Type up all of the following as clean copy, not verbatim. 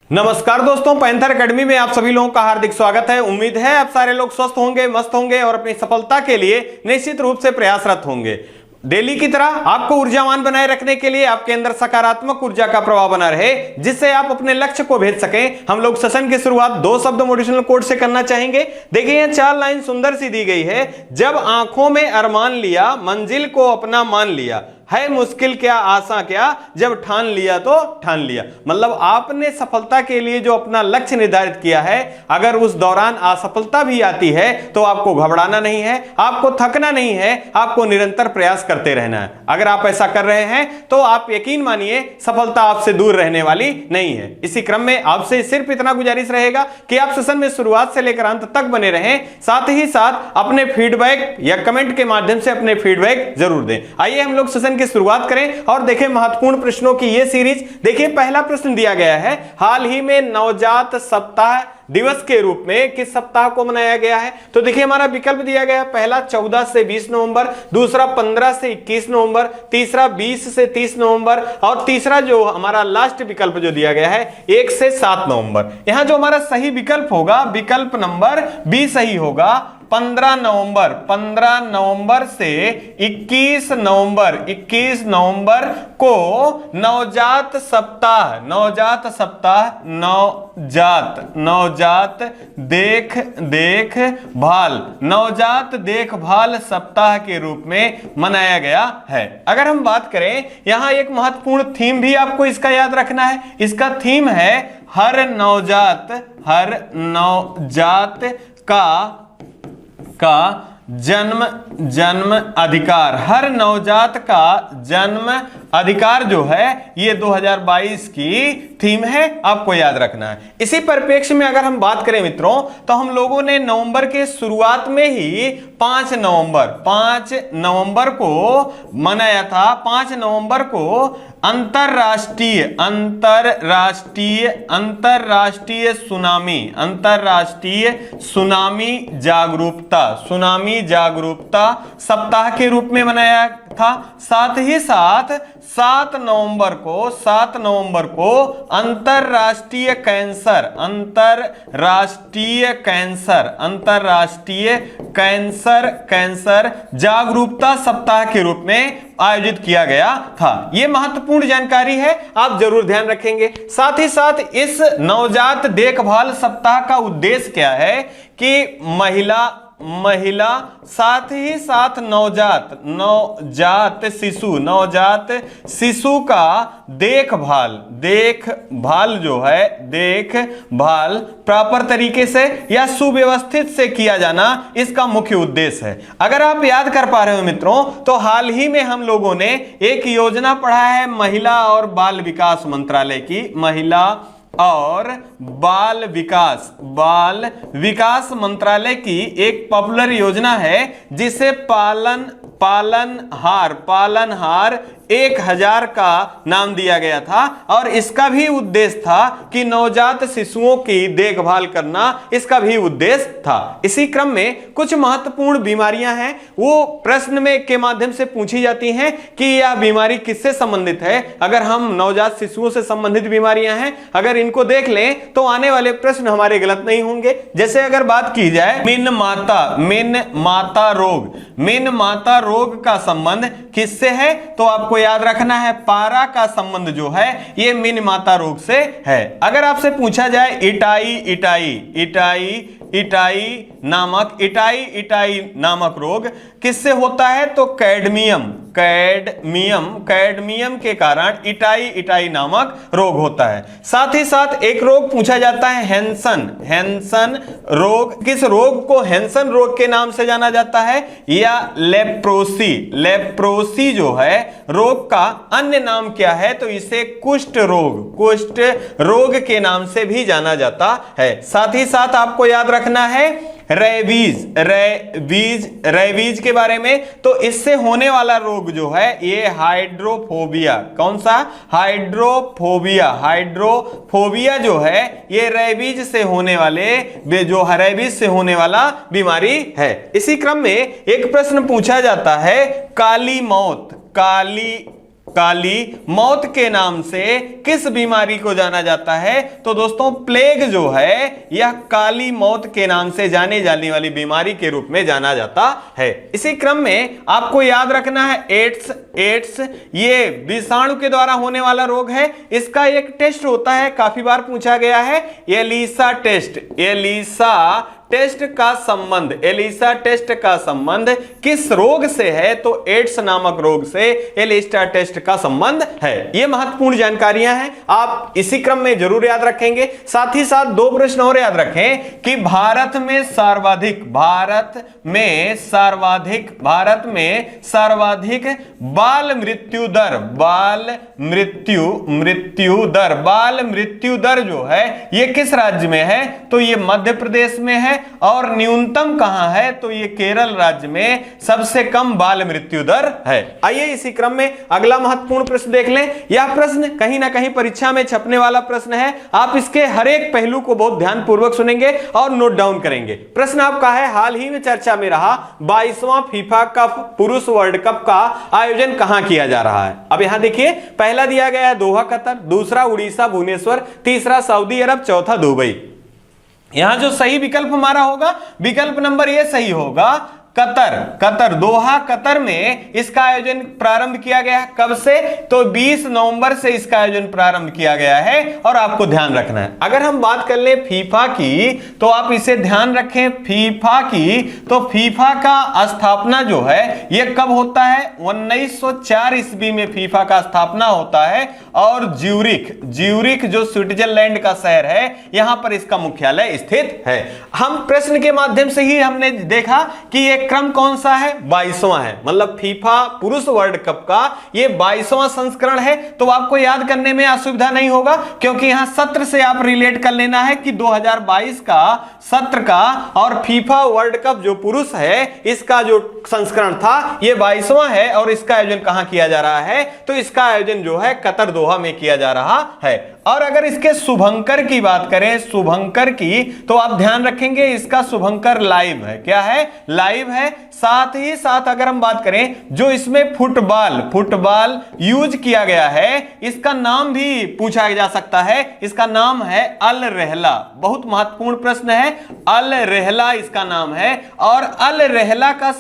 नमस्कार दोस्तों, panther academy में आप सभी लोगों का हार्दिक स्वागत है। उम्मीद है आप सारे लोग स्वस्थ होंगे, मस्त होंगे और अपनी सफलता के लिए निश्चित रूप से प्रयासरत होंगे। डेली की तरह आपको ऊर्जावान बनाए रखने के लिए आपके अंदर सकारात्मक ऊर्जा का प्रवाह बना रहे, जिससे आप अपने लक्ष्य को भेज सकें, हम लोग सेशन की शुरुआत 2 शब्द मोटिवेशनल कोट से करना चाहेंगे। देखिए यह 4 लाइन सुंदर सी दी गई है। जब आंखों में अरमान लिया, मंजिल को अपना मान लिया, है मुश्किल क्या आसान क्या, जब ठान लिया तो ठान लिया। मतलब आपने सफलता के लिए जो अपना लक्ष्य निर्धारित किया है, अगर उस दौरान असफलता भी आती है तो आपको घबराना नहीं है, आपको थकना नहीं है, आपको निरंतर प्रयास करते रहना है। अगर आप ऐसा कर रहे हैं तो आप यकीन मानिए सफलता आपसे दूर रहने वाली नहीं है। इसी क्रम में आपसे सिर्फ इतना गुजारिश रहेगा कि आप सेशन में शुरुआत से लेकर अंत तक बने रहें, साथ ही साथ अपने फीडबैक या कमेंट के माध्यम से अपने फीडबैक जरूर दें। आइए हम लोग सेशन की शुरुआत करें और देखें महत्वपूर्ण प्रश्नों की यह सीरीज। देखिए पहला प्रश्न दिया गया है, हाल ही में नवजात सप्ताह दिवस के रूप में किस सप्ताह को मनाया गया है। तो देखिए हमारा विकल्प दिया गया है, पहला 14 से 20 नवंबर, दूसरा 15 से 21 नवंबर, तीसरा 20 से 30 नवंबर और तीसरा जो हमारा लास्ट विकल्प जो दिया गया है 1 से 7 नवंबर। यहां जो हमारा सही विकल्प होगा, विकल्प नंबर बी सही होगा। 15 नवंबर से 21 नवंबर को नवजात देखभाल सप्ताह के रूप में मनाया गया है। अगर हम बात करें, यहां एक महत्वपूर्ण थीम भी आपको इसका याद रखना है। इसका थीम है हर नवजात का जन्म अधिकार। हर नवजात का जन्म अधिकार जो है ये 2022 की थीम है, आपको याद रखना है। इसी परिप्रेक्ष्य में अगर हम बात करें मित्रों, तो हम लोगों ने नवंबर के शुरुआत में ही 5 नवंबर को मनाया था। 5 नवंबर को अंतरराष्ट्रीय सुनामी जागरूकता सप्ताह के रूप में मनाया था। साथ ही साथ 7 नवंबर को अंतरराष्ट्रीय कैंसर जागरूकता सप्ताह के रूप में आयोजित किया गया था। यह महत्वपूर्ण जानकारी है, आप जरूर ध्यान रखेंगे। साथ ही साथ इस नवजात देखभाल सप्ताह का उद्देश्य क्या है कि महिला साथ ही साथ नवजात शिशु का देखभाल जो है प्रॉपर तरीके से या सुव्यवस्थित से किया जाना इसका मुख्य उद्देश्य है। अगर आप याद कर पा रहे हो मित्रों, तो हाल ही में हम लोगों ने एक योजना पढ़ा है महिला और बाल विकास मंत्रालय की। महिला और बाल विकास मंत्रालय की एक पॉपुलर योजना है, जिसे पालनहार 1000 का नाम दिया गया था। और इसका भी उद्देश्य था कि नवजात शिशुओं की देखभाल करना, इसका भी उद्देश्य था। इसी क्रम में कुछ महत्वपूर्ण बीमारियां हैं, वो प्रश्न में के माध्यम से पूछी जाती हैं कि यह बीमारी किससे संबंधित है। अगर हम नवजात शिशुओं से संबंधित बीमारियां हैं, अगर इनको देख लें तो आने वाले प्रश्न हमारे गलत नहीं होंगे। जैसे अगर बात की जाए मिन माता रोग का संबंध किससे है, तो आपको याद रखना है पारा का संबंध जो है ये मिन माता रोग से है। अगर आपसे पूछा जाए इटाई नामक रोग किससे होता है, तो कैडमियम के कारण इटाई नामक रोग होता है। साथ ही साथ एक रोग पूछा जाता है हैंसन रोग। किस रोग को हैंसन रोग के नाम से जाना जाता है, या लेप्रोसी जो है रोग का अन्य नाम क्या है, तो इसे कुष्ठ रोग के नाम से भी जाना जाता है। साथ ही साथ आपको याद रखना है रेबीज के बारे में। तो इससे होने वाला रोग जो है ये हाइड्रोफोबिया। कौन सा? हाइड्रोफोबिया जो है ये रेबीज से होने वाला बीमारी है। इसी क्रम में एक प्रश्न पूछा जाता है, काली काली मौत के नाम से किस बीमारी को जाना जाता है? तो दोस्तों प्लेग जो है यह काली मौत के नाम से जाने जाने वाली बीमारी के रूप में जाना जाता है। इसी क्रम में आपको याद रखना है एड्स ये विषाणु के द्वारा होने वाला रोग है। इसका एक टेस्ट होता है, काफी बार पूछा गया है, एलिसा टेस्ट। एलिसा टेस्ट का संबंध किस रोग से है? तो एड्स नामक रोग से एलिसा टेस्ट का संबंध है। ये महत्वपूर्ण जानकारियां हैं, आप इसी क्रम में जरूर याद रखेंगे। साथ ही साथ दो प्रश्न और याद रखें कि भारत में सर्वाधिक बाल मृत्यु दर जो है ये किस राज्य में है? तो ये मध्य प्रदेश में है। और न्यूनतम कहां है? तो ये केरल राज्य में सबसे कम बाल मृत्यु दर है। आइए इसी क्रम में अगला महत्वपूर्ण प्रश्न देख लें। यह प्रश्न कहीं ना कहीं परीक्षा में छपने वाला प्रश्न है। आप इसके हर एक पहलू को बहुत ध्यानपूर्वक सुनेंगे और नोट डाउन करेंगे। प्रश्न आपका है, हाल ही में चर्चा में रहा 22वां फीफा कप पुरुष वर्ल्ड कप का आयोजन कहां किया जा रहा है? अब यहां देखिए, पहला दिया गया है दोहा कतर, दूसरा उड़ीसा भुवनेश्वर, तीसरा सऊदी अरब, चौथा दुबई। यहां जो सही विकल्प हमारा होगा, विकल्प नंबर ये सही होगा, कतर। दोहा कतर में इसका आयोजन प्रारंभ किया गया। कब से? तो 20 नवंबर से इसका आयोजन प्रारंभ किया गया है। और आपको ध्यान रखना है, अगर हम बात कर ले फीफा की तो आप इसे ध्यान रखें, फीफा की तो फीफा का स्थापना जो है ये कब होता है? 1904 ईस्वी में फीफा का स्थापना होता है। और ज्यूरिख जो स्विट्जरलैंड का शहर है, यहां पर इसका मुख्यालय स्थित है। हम प्रश्न के माध्यम से ही हमने देखा कि ये क्रम कौन सा है? 22वां है। मतलब फीफा पुरुष वर्ल्ड कप का ये 22वां संस्करण है। तो आपको याद करने में असुविधा नहीं होगा, क्योंकि यहां सत्र से आप रिलेट कर लेना है कि 2022 का सत्र का और फीफा वर्ल्ड कप जो पुरुष है इसका जो संस्करण था ये 22वां है। और इसका आयोजन कहां किया जा रहा है? तो इसका आयोजन जो है कतर दोहा में किया जा रहा है। और अगर इसके शुभंकर की बात करें, शुभंकर की, तो आप ध्यान रखेंगे इसका शुभंकर लाइव है। क्या है? लाइव है। साथ ही साथ अगर हम बात करें जो इसमें फुटबॉल यूज किया गया है, इसका नाम भी पूछा जा सकता है। इसका नाम है अल रहला। बहुत महत्वपूर्ण प्रश्न है, अल रहला इसका नाम है। और अल रहला का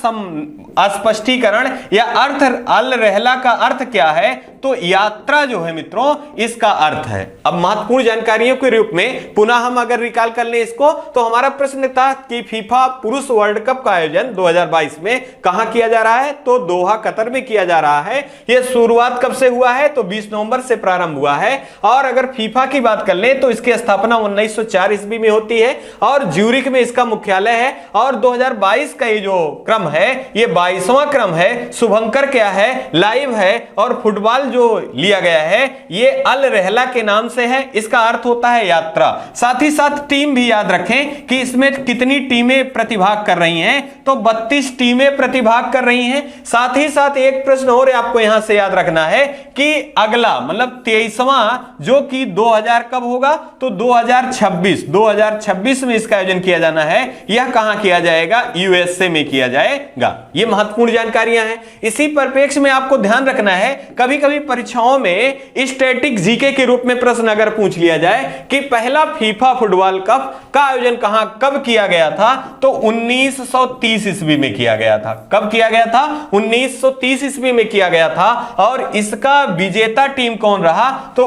स्पष्टीकरण या अर्थ, अल रहला का अर्थ क्या है? तो यात्रा जो है मित्रों इसका अर्थ है। अब महत्वपूर्ण जानकारियों के रूप में पुनः हम अगर रिकॉल कर लें इसको, तो हमारा प्रश्न था कि फीफा पुरुष वर्ल्ड कप का आयोजन 2022 में कहां किया जा रहा है? तो दोहा कतर में किया जा रहा है। यह शुरुआत कब से हुआ है? तो 20 नवंबर से प्रारंभ हुआ है। और अगर फीफा की बात कर लें तो इसकी स्थापना 1904 ईस्वी में होती है और ज्यूरिख में इसका मुख्यालय है। और 2022 का ये जो क्रम है ये 22वां क्रम है। शुभंकर क्या है? लाइव है। और फुटबॉल जो लिया गया है ये अल रहला के नाम से है। इसका अर्थ होता है यात्रा। साथ ही साथ टीम भी याद रखें कि इसमें कितनी टीमें प्रतिभाग कर रही हैं? तो 32 टीमें प्रतिभाग कर रही हैं। साथ ही साथ एक प्रश्न और आपको यहां से याद रखना है कि अगला मतलब 23वां जो कि 2000 कब होगा? तो 2026 में इसका आयोजन किया जाना है। यह कहां किया जाएगा? यूएसए में किया जाएगा। यह महत्वपूर्ण जानकारियां हैं। इसी परिप्रेक्ष्य में आपको ध्यान रखना है, कभी कभी परीक्षाओं में स्टैटिक जीके के रूप में प्रश्न अगर पूछ लिया जाए कि पहला फीफा फुटबॉल कप का आयोजन कहां कब किया गया था? तो 1930 ईस्वी में किया गया था। कब किया गया था? 1930 ईस्वी में किया गया था। और इसका विजेता टीम कौन रहा? तो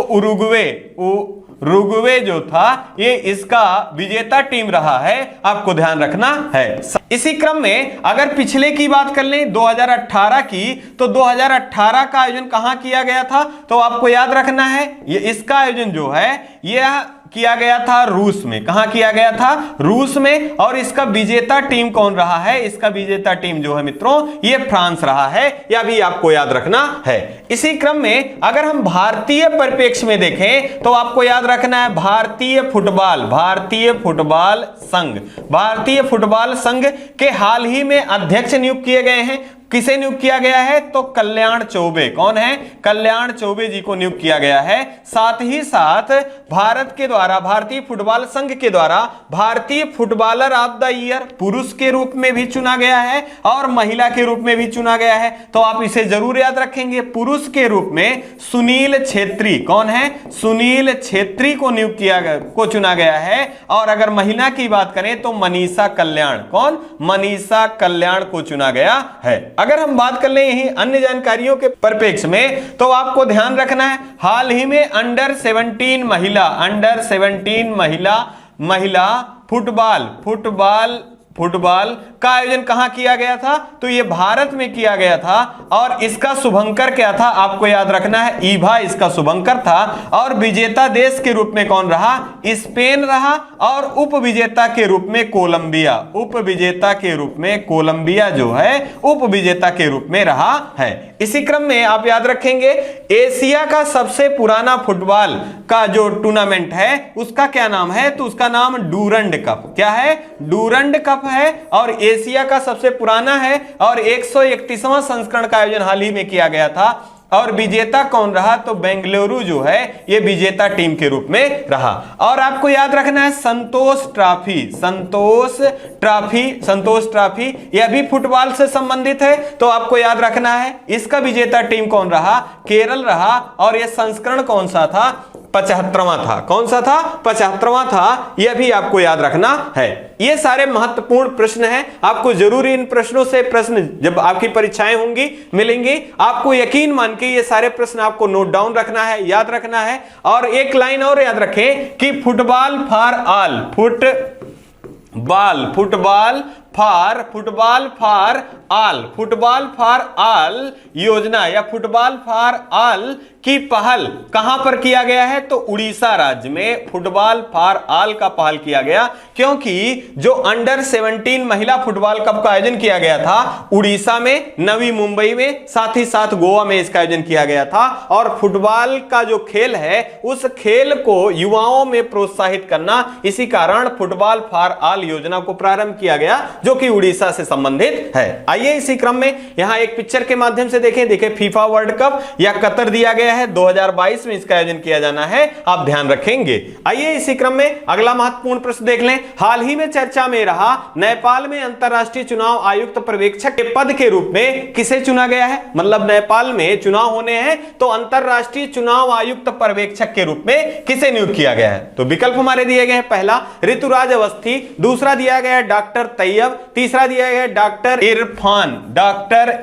उरुग्वे जो था ये इसका विजेता टीम रहा है। आपको ध्यान रखना है। इसी क्रम में अगर पिछले की बात कर लें 2018 की, तो 2018 का आयोजन कहां किया गया था? तो आपको याद रखना है ये इसका आयोजन जो है यह किया गया था रूस में। कहां किया गया था? रूस में। और इसका विजेता टीम कौन रहा है? इसका विजेता टीम जो है मित्रों ये फ्रांस रहा है। यह भी आपको याद रखना है। इसी क्रम में अगर हम भारतीय परिप्रेक्ष्य में देखें तो आपको याद रखना है भारतीय फुटबॉल संघ के हाल ही में अध्यक्ष नियुक्त किए गए हैं। किसे नियुक्त किया गया है? तो कल्याण चौबे। कौन है? कल्याण चौबे जी को नियुक्त किया गया है। साथ ही साथ भारत के द्वारा, भारतीय फुटबॉल संघ के द्वारा भारतीय फुटबॉलर ऑफ द ईयर पुरुष के रूप में भी चुना गया है और महिला के रूप में भी चुना गया है। तो आप इसे जरूर याद रखेंगे। पुरुष के रूप में सुनील छेत्री, कौन है? सुनील छेत्री को नियुक्त किया गया, को चुना गया है। और अगर महिला की बात करें तो मनीषा कल्याण, कौन? मनीषा कल्याण को चुना गया है। अगर हम बात कर ले यही अन्य जानकारियों के परिप्रेक्ष्य में, तो आपको ध्यान रखना है हाल ही में अंडर 17 महिला फुटबॉल का आयोजन कहां किया गया था? तो यह भारत में किया गया था और इसका शुभंकर क्या था? आपको याद रखना है, ईभा इसका शुभंकर था। और विजेता देश के रूप में कौन रहा? स्पेन रहा। और उप विजेता के रूप में कोलंबिया, उप विजेता के रूप में कोलंबिया जो है उप विजेता के रूप में रहा है। इसी क्रम में आप याद रखेंगे एशिया का सबसे पुराना फुटबॉल का जो टूर्नामेंट है उसका क्या नाम है? तो उसका नाम डूरंड कप। क्या है? डूरंड कप है और एशिया का सबसे पुराना है और 131वां संस्करण का आयोजन हाल ही में किया गया था। और विजेता कौन रहा? तो बेंगलुरु जो है ये विजेता टीम के रूप में रहा। और आपको याद रखना है संतोष ट्रॉफी यह भी फुटबॉल से संबंधित है। तो आपको याद रखना है इसका विजेता टीम कौन रहा? केरल रहा। और यह संस्करण कौन सा था? 75वां था। कौन सा था? 75वां था। यह भी आपको याद रखना है। ये सारे महत्वपूर्ण प्रश्न हैं। आपको जरूर इन प्रश्नों से प्रश्न जब आपकी परीक्षाएं होंगी मिलेंगी, आपको यकीन मान के ये सारे प्रश्न आपको नोट डाउन रखना है, याद रखना है। और एक लाइन और याद रखें कि फुटबॉल फॉर ऑल योजना या फुटबॉल फॉर ऑल की पहल कहां पर किया गया है? तो उड़ीसा राज्य में फुटबॉल फॉर ऑल का पहल किया गया। क्योंकि जो अंडर 17 महिला फुटबॉल कप का आयोजन किया गया था उड़ीसा में, नवी मुंबई में, साथ ही साथ गोवा में इसका आयोजन किया गया था। और फुटबॉल का जो खेल है उस खेल को युवाओं में प्रोत्साहित करना, इसी कारण फुटबॉल फॉर ऑल योजना को प्रारंभ किया गया जो कि उड़ीसा से संबंधित है। आइए इसी क्रम में यहां एक पिक्चर के माध्यम से देखें फीफा वर्ल्ड कप या कतर दिया गया है 2022 में इसका आयोजन किया जाना है, आप ध्यान रखेंगे। आइए इसी क्रम में अगला महत्वपूर्ण प्रश्न देख लें। हाल ही में चर्चा में रहा नेपाल में अंतरराष्ट्रीय चुनाव आयुक्त पर्यवेक्षक के पद के रूप में किसे चुना गया है? मतलब नेपाल में चुनाव होने हैं तो अंतरराष्ट्रीय चुनाव आयुक्त पर्यवेक्षक के रूप में किसे नियुक्त किया गया है? तो विकल्प हमारे दिए गए हैं। पहला ऋतुराज अवस्थी, दूसरा दिया गया डॉक्टर तैयब, तीसरा दिया गया डॉक्टर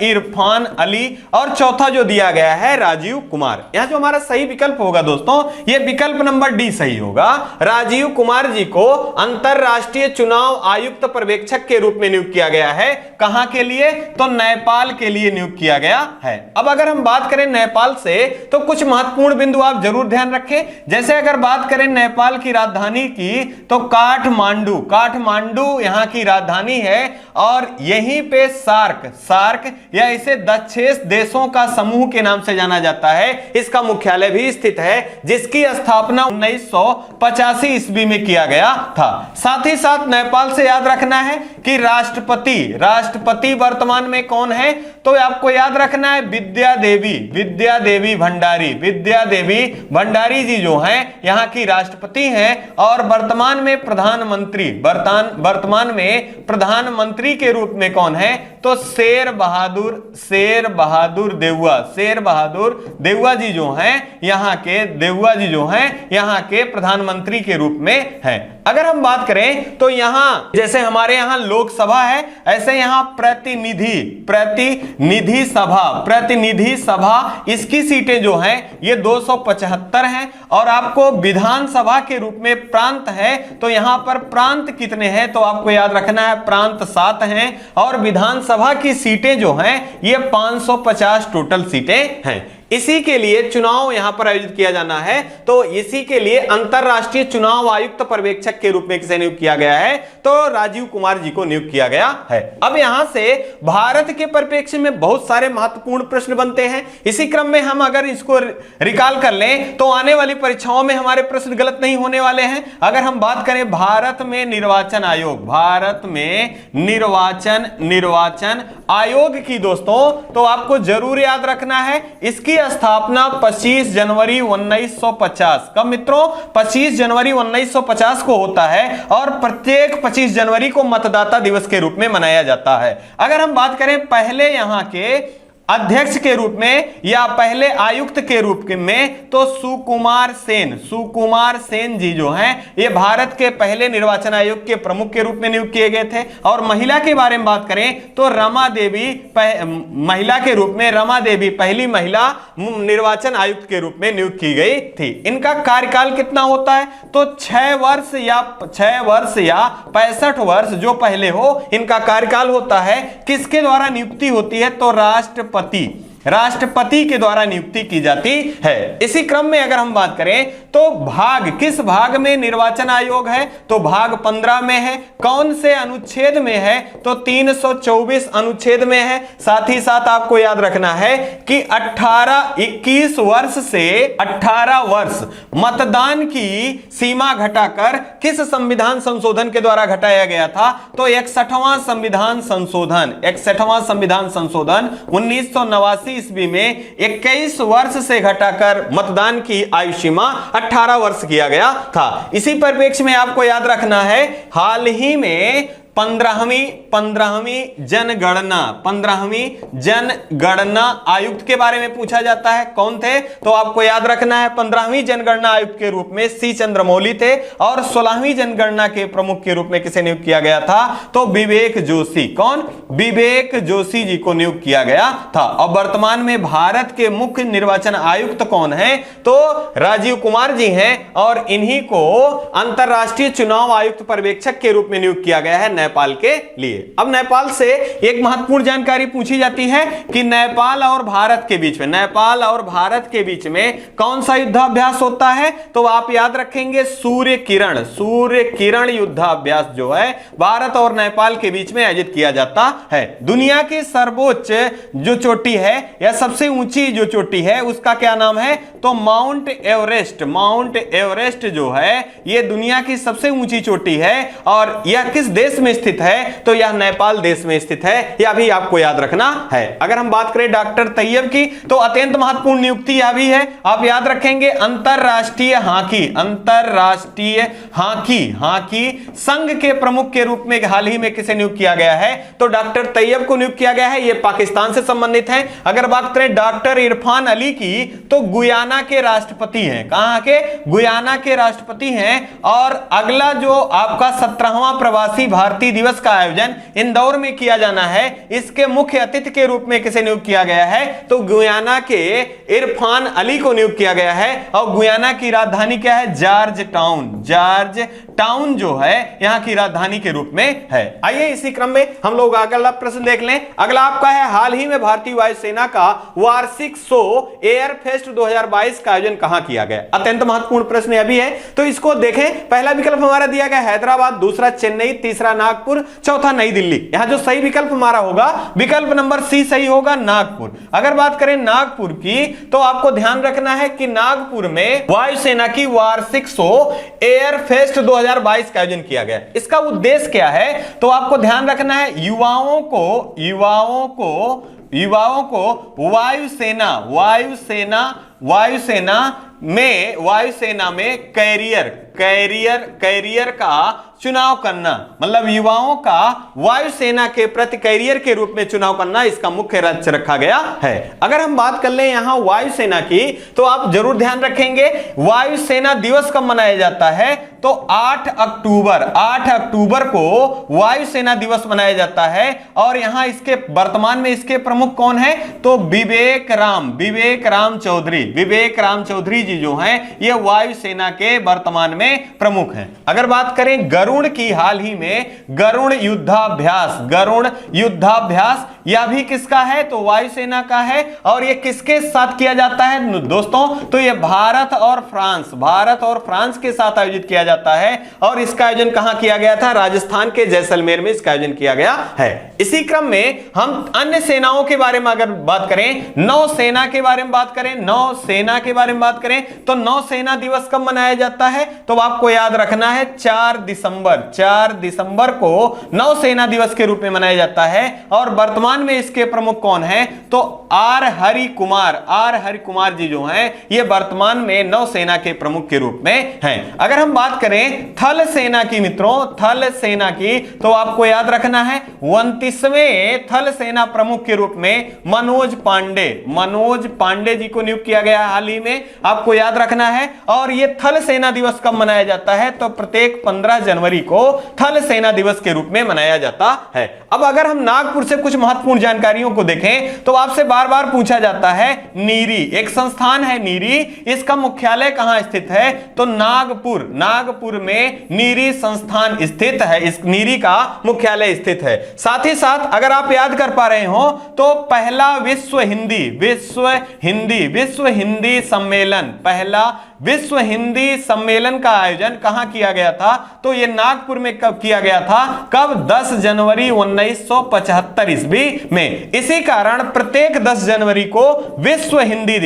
इरफान अली और चौथा जो दिया गया है राजीव कुमार। यहां जो हमारा सही विकल्प होगा दोस्तों, यह विकल्प नंबर डी सही होगा। राजीव कुमार जी को अंतरराष्ट्रीय चुनाव आयुक्त पर्यवेक्षक के रूप में नियुक्त किया गया है। कहां के लिए? तो नेपाल के लिए नियुक्त किया गया है। अब अगर हम बात करें नेपाल से तो कुछ महत्वपूर्ण बिंदु आप जरूर ध्यान रखें। जैसे अगर बात करें नेपाल की राजधानी की तो काठमांडू यहां की राजधानी है और यहीं पे सार्क या इसे दक्षेश देशों का समूह के नाम से जाना जाता है, इसका मुख्यालय भी स्थित है, जिसकी स्थापना 1985 ईस्वी में किया गया था। साथ ही साथ नेपाल से याद रखना है कि राष्ट्रपति वर्तमान में कौन है? तो आपको याद रखना है विद्या देवी भंडारी जी जो हैं यहां की राष्ट्रपति हैं। और वर्तमान में प्रधानमंत्री के रूप में कौन है? तो शेर बहादुर देउवा जी जो हैं यहां के प्रधानमंत्री के रूप में हैं। अगर हम बात करें तो यहां जैसे हमारे यहां लोकसभा है, ऐसे यहां प्रतिनिधि सभा इसकी सीटें जो हैं ये 275 हैं। और आपको विधानसभा के रूप में प्रांत है तो यहां पर प्रांत कितने हैं? तो आपको याद रखना है प्रांत 7 हैं। और विधानसभा की सीटें जो हैं ये 550 टोटल सीटें हैं। इसी के लिए चुनाव यहां पर आयोजित किया जाना है। तो इसी के लिए अंतरराष्ट्रीय चुनाव आयुक्त पर्यवेक्षक के रूप में किसे नियुक्त किया गया है? तो राजीव कुमार जी को नियुक्त किया गया है। अब यहां से भारत के परिप्रेक्ष्य में बहुत सारे महत्वपूर्ण प्रश्न बनते हैं। इसी क्रम में हम अगर इसको रिकॉल कर लें तो आने वाली परीक्षाओं में हमारे प्रश्न गलत नहीं होने वाले हैं। अगर हम बात करें भारत में निर्वाचन आयोग, भारत में निर्वाचन आयोग की दोस्तों, तो आपको जरूर याद रखना है इसकी स्थापना 25 जनवरी 1950 कब मित्रों? 25 जनवरी 1950 को होता है और प्रत्येक 25 जनवरी को मतदाता दिवस के रूप में मनाया जाता है। अगर हम बात करें पहले यहां के अध्यक्ष के रूप में या पहले आयुक्त के रूप में, तो सुकुमार सेन जी जो हैं ये भारत के पहले निर्वाचन आयोग के प्रमुख के रूप में नियुक्त किए गए थे। और महिला के बारे में बात करें तो रमा देवी महिला के रूप में रमा देवी पहली महिला निर्वाचन आयुक्त के रूप में नियुक्त की गई थी। इनका कार्यकाल कितना होता है? तो 6 वर्ष या 65 वर्ष जो पहले हो इनका कार्यकाल होता है। किसके द्वारा नियुक्ति होती है? तो राष्ट्रपति के द्वारा नियुक्ति की जाती है। इसी क्रम में अगर हम बात करें तो किस भाग में निर्वाचन आयोग है? तो भाग 15 में है। कौन से अनुच्छेद में है? तो 324 अनुच्छेद में है। साथ ही साथ आपको याद रखना है कि 21 वर्ष से 18 वर्ष मतदान की सीमा घटाकर किस संविधान संशोधन के द्वारा घटाया गया था? तो 61वां संविधान संशोधन 1989 ईस्वी में 21 वर्ष से घटाकर मतदान की आयु सीमा 18 वर्ष किया गया था। इसी परिप्रेक्ष्य में आपको याद रखना है हाल ही में 15वीं जनगणना आयुक्त के बारे में पूछा जाता है। कौन थे? तो आपको याद रखना है 15वीं जनगणना आयुक्त के रूप में सी चंद्रमौली थे और 16वीं जनगणना के प्रमुख के रूप में किसे नियुक्त किया गया था? तो विवेक जोशी। कौन? विवेक जोशी जी को नियुक्त किया गया था। और वर्तमान में भारत के मुख्य निर्वाचन आयुक्त कौन है? तो राजीव कुमार जी हैं और इन्हीं को अंतरराष्ट्रीय चुनाव आयुक्त पर्यवेक्षक के रूप में नियुक्त किया गया है नेपाल के लिए। अब नेपाल से एक महत्वपूर्ण जानकारी पूछी जाती है कि नेपाल और भारत के बीच में कौन सा युद्धाभ्यास होता है? तो आप याद रखेंगे सूर्य किरण युद्धाभ्यास जो है भारत और नेपाल के बीच में आयोजित किया जाता है। दुनिया की सर्वोच्च जो चोटी है या सबसे ऊंची जो चोटी है उसका क्या नाम है? तो माउंट एवरेस्ट जो है यह दुनिया की सबसे ऊंची चोटी है और यह किस देश में स्थित है? तो यह नेपाल देश में स्थित है। यह भी आपको याद रखना है। अगर हम बात करें डॉक्टर तैयब की तो अत्यंत महत्वपूर्ण नियुक्ति यह भी है। आप याद रखेंगे अंतरराष्ट्रीय हॉकी संघ के प्रमुख के रूप में हाल ही में किसे नियुक्त किया गया है? तो डॉक्टर तैयब को नियुक्त किया गया है। यह पाकिस्तान से संबंधित है। अगर बात करें डॉक्टर इरफान अली की तो गुयाना के राष्ट्रपति हैं। कहां के? गुयाना के राष्ट्रपति हैं। और अगला जो आपका 17वां प्रवासी भारतीय दिवस का आयोजन इंदौर में किया जाना है, इसके मुख्य अतिथि के रूप में किसे नियुक्त किया गया है? तो गुयाना के इरफान अली को नियुक्त किया गया है। और गुयाना की राजधानी क्या है? जॉर्ज टाउन जो है यहां की राजधानी के रूप में है। आइए इसी क्रम में हम लोग अगला प्रश्न देख लें। अगला आपका है हाल ही में भारतीय वायुसेना का वार्षिक शो एयर फेस्ट 2022 का आयोजन कहां किया गया? अत्यंत महत्वपूर्ण प्रश्न यह भी है। तो इसको देखें। पहला विकल्प हमारा दिया गया हैदराबाद, दूसरा चेन्नई, तीसरा नागपुर, चौथा नई दिल्ली। यहां जो सही विकल्प हमारा होगा विकल्प नंबर सी सही होगा, नागपुर। अगर बात करें नागपुर की तो आपको ध्यान रखना है कि नागपुर में वायुसेना की वार्षिक शो एयर फेस्ट 2022 का आयोजन किया गया। इसका उद्देश्य क्या है? तो आपको ध्यान रखना है युवाओं को वायुसेना में कैरियर का चुनाव करना, मतलब युवाओं का वायुसेना के प्रति कैरियर के रूप में चुनाव करना इसका मुख्य लक्ष्य रखा गया है। अगर हम बात कर लें यहां वायुसेना की तो आप जरूर ध्यान रखेंगे वायुसेना दिवस कब मनाया जाता है? तो 8 अक्टूबर को वायुसेना दिवस मनाया जाता है। और यहां इसके वर्तमान में इसके प्रमुख कौन है? तो विवेक राम चौधरी जी जो हैं ये वायुसेना के वर्तमान में प्रमुख हैं। अगर बात करें गरुड़ की, हाल ही में गरुड़ युद्धाभ्यास यह भी किसका है? तो वायुसेना का है। और यह किसके साथ किया जाता है दोस्तों? तो यह भारत और फ्रांस के साथ आयोजित किया जाता है। और इसका आयोजन कहां किया गया था? राजस्थान के जैसलमेर में इसका आयोजन किया गया है। इसी क्रम में हम अन्य सेनाओं के बारे में अगर बात करें, नौसेना के बारे में बात करें, तो नौसेना दिवस कब मनाया जाता है? तो आपको याद रखना है 4 दिसंबर को नौसेना दिवस के रूप में मनाया जाता है। और वर्तमान में इसके प्रमुख कौन हैं? तो आर हरि कुमार जी जो हैं ये वर्तमान में नौसेना के प्रमुख के रूप में हैं। अगर हम बात करें थल सेना की मित्रों, तो आपको याद रखना है 29वें थल सेना प्रमुख के रूप में मनोज पांडे जी को नियुक्त किया गया हाल ही में, आपको याद रखना है। और ये थल सेना दिवस कब मनाया जाता है? तो प्रत्येक 15 जनवरी को थल सेना दिवस के रूप में मनाया जाता है। अब अगर हम नागपुर से कुछ महत्वपूर्ण जानकारियों को देखें तो आपसे बार बार पूछा जाता है नीरी, एक संस्थान है नीरी, इसका मुख्यालय कहां स्थित है? तो नागपुर में नीरी संस्थान स्थित है, इस नीरी का मुख्यालय स्थित है। साथ ही साथ अगर आप याद कर पा रहे हो तो पहला विश्व हिंदी सम्मेलन का आयोजन कहां किया गया था? तो यह नागपुर में कब किया गया था? कब? 10 जनवरी 1975 ईस्वी में। इसी कारण प्रत्येक 10 जनवरी को विश्व हिंदी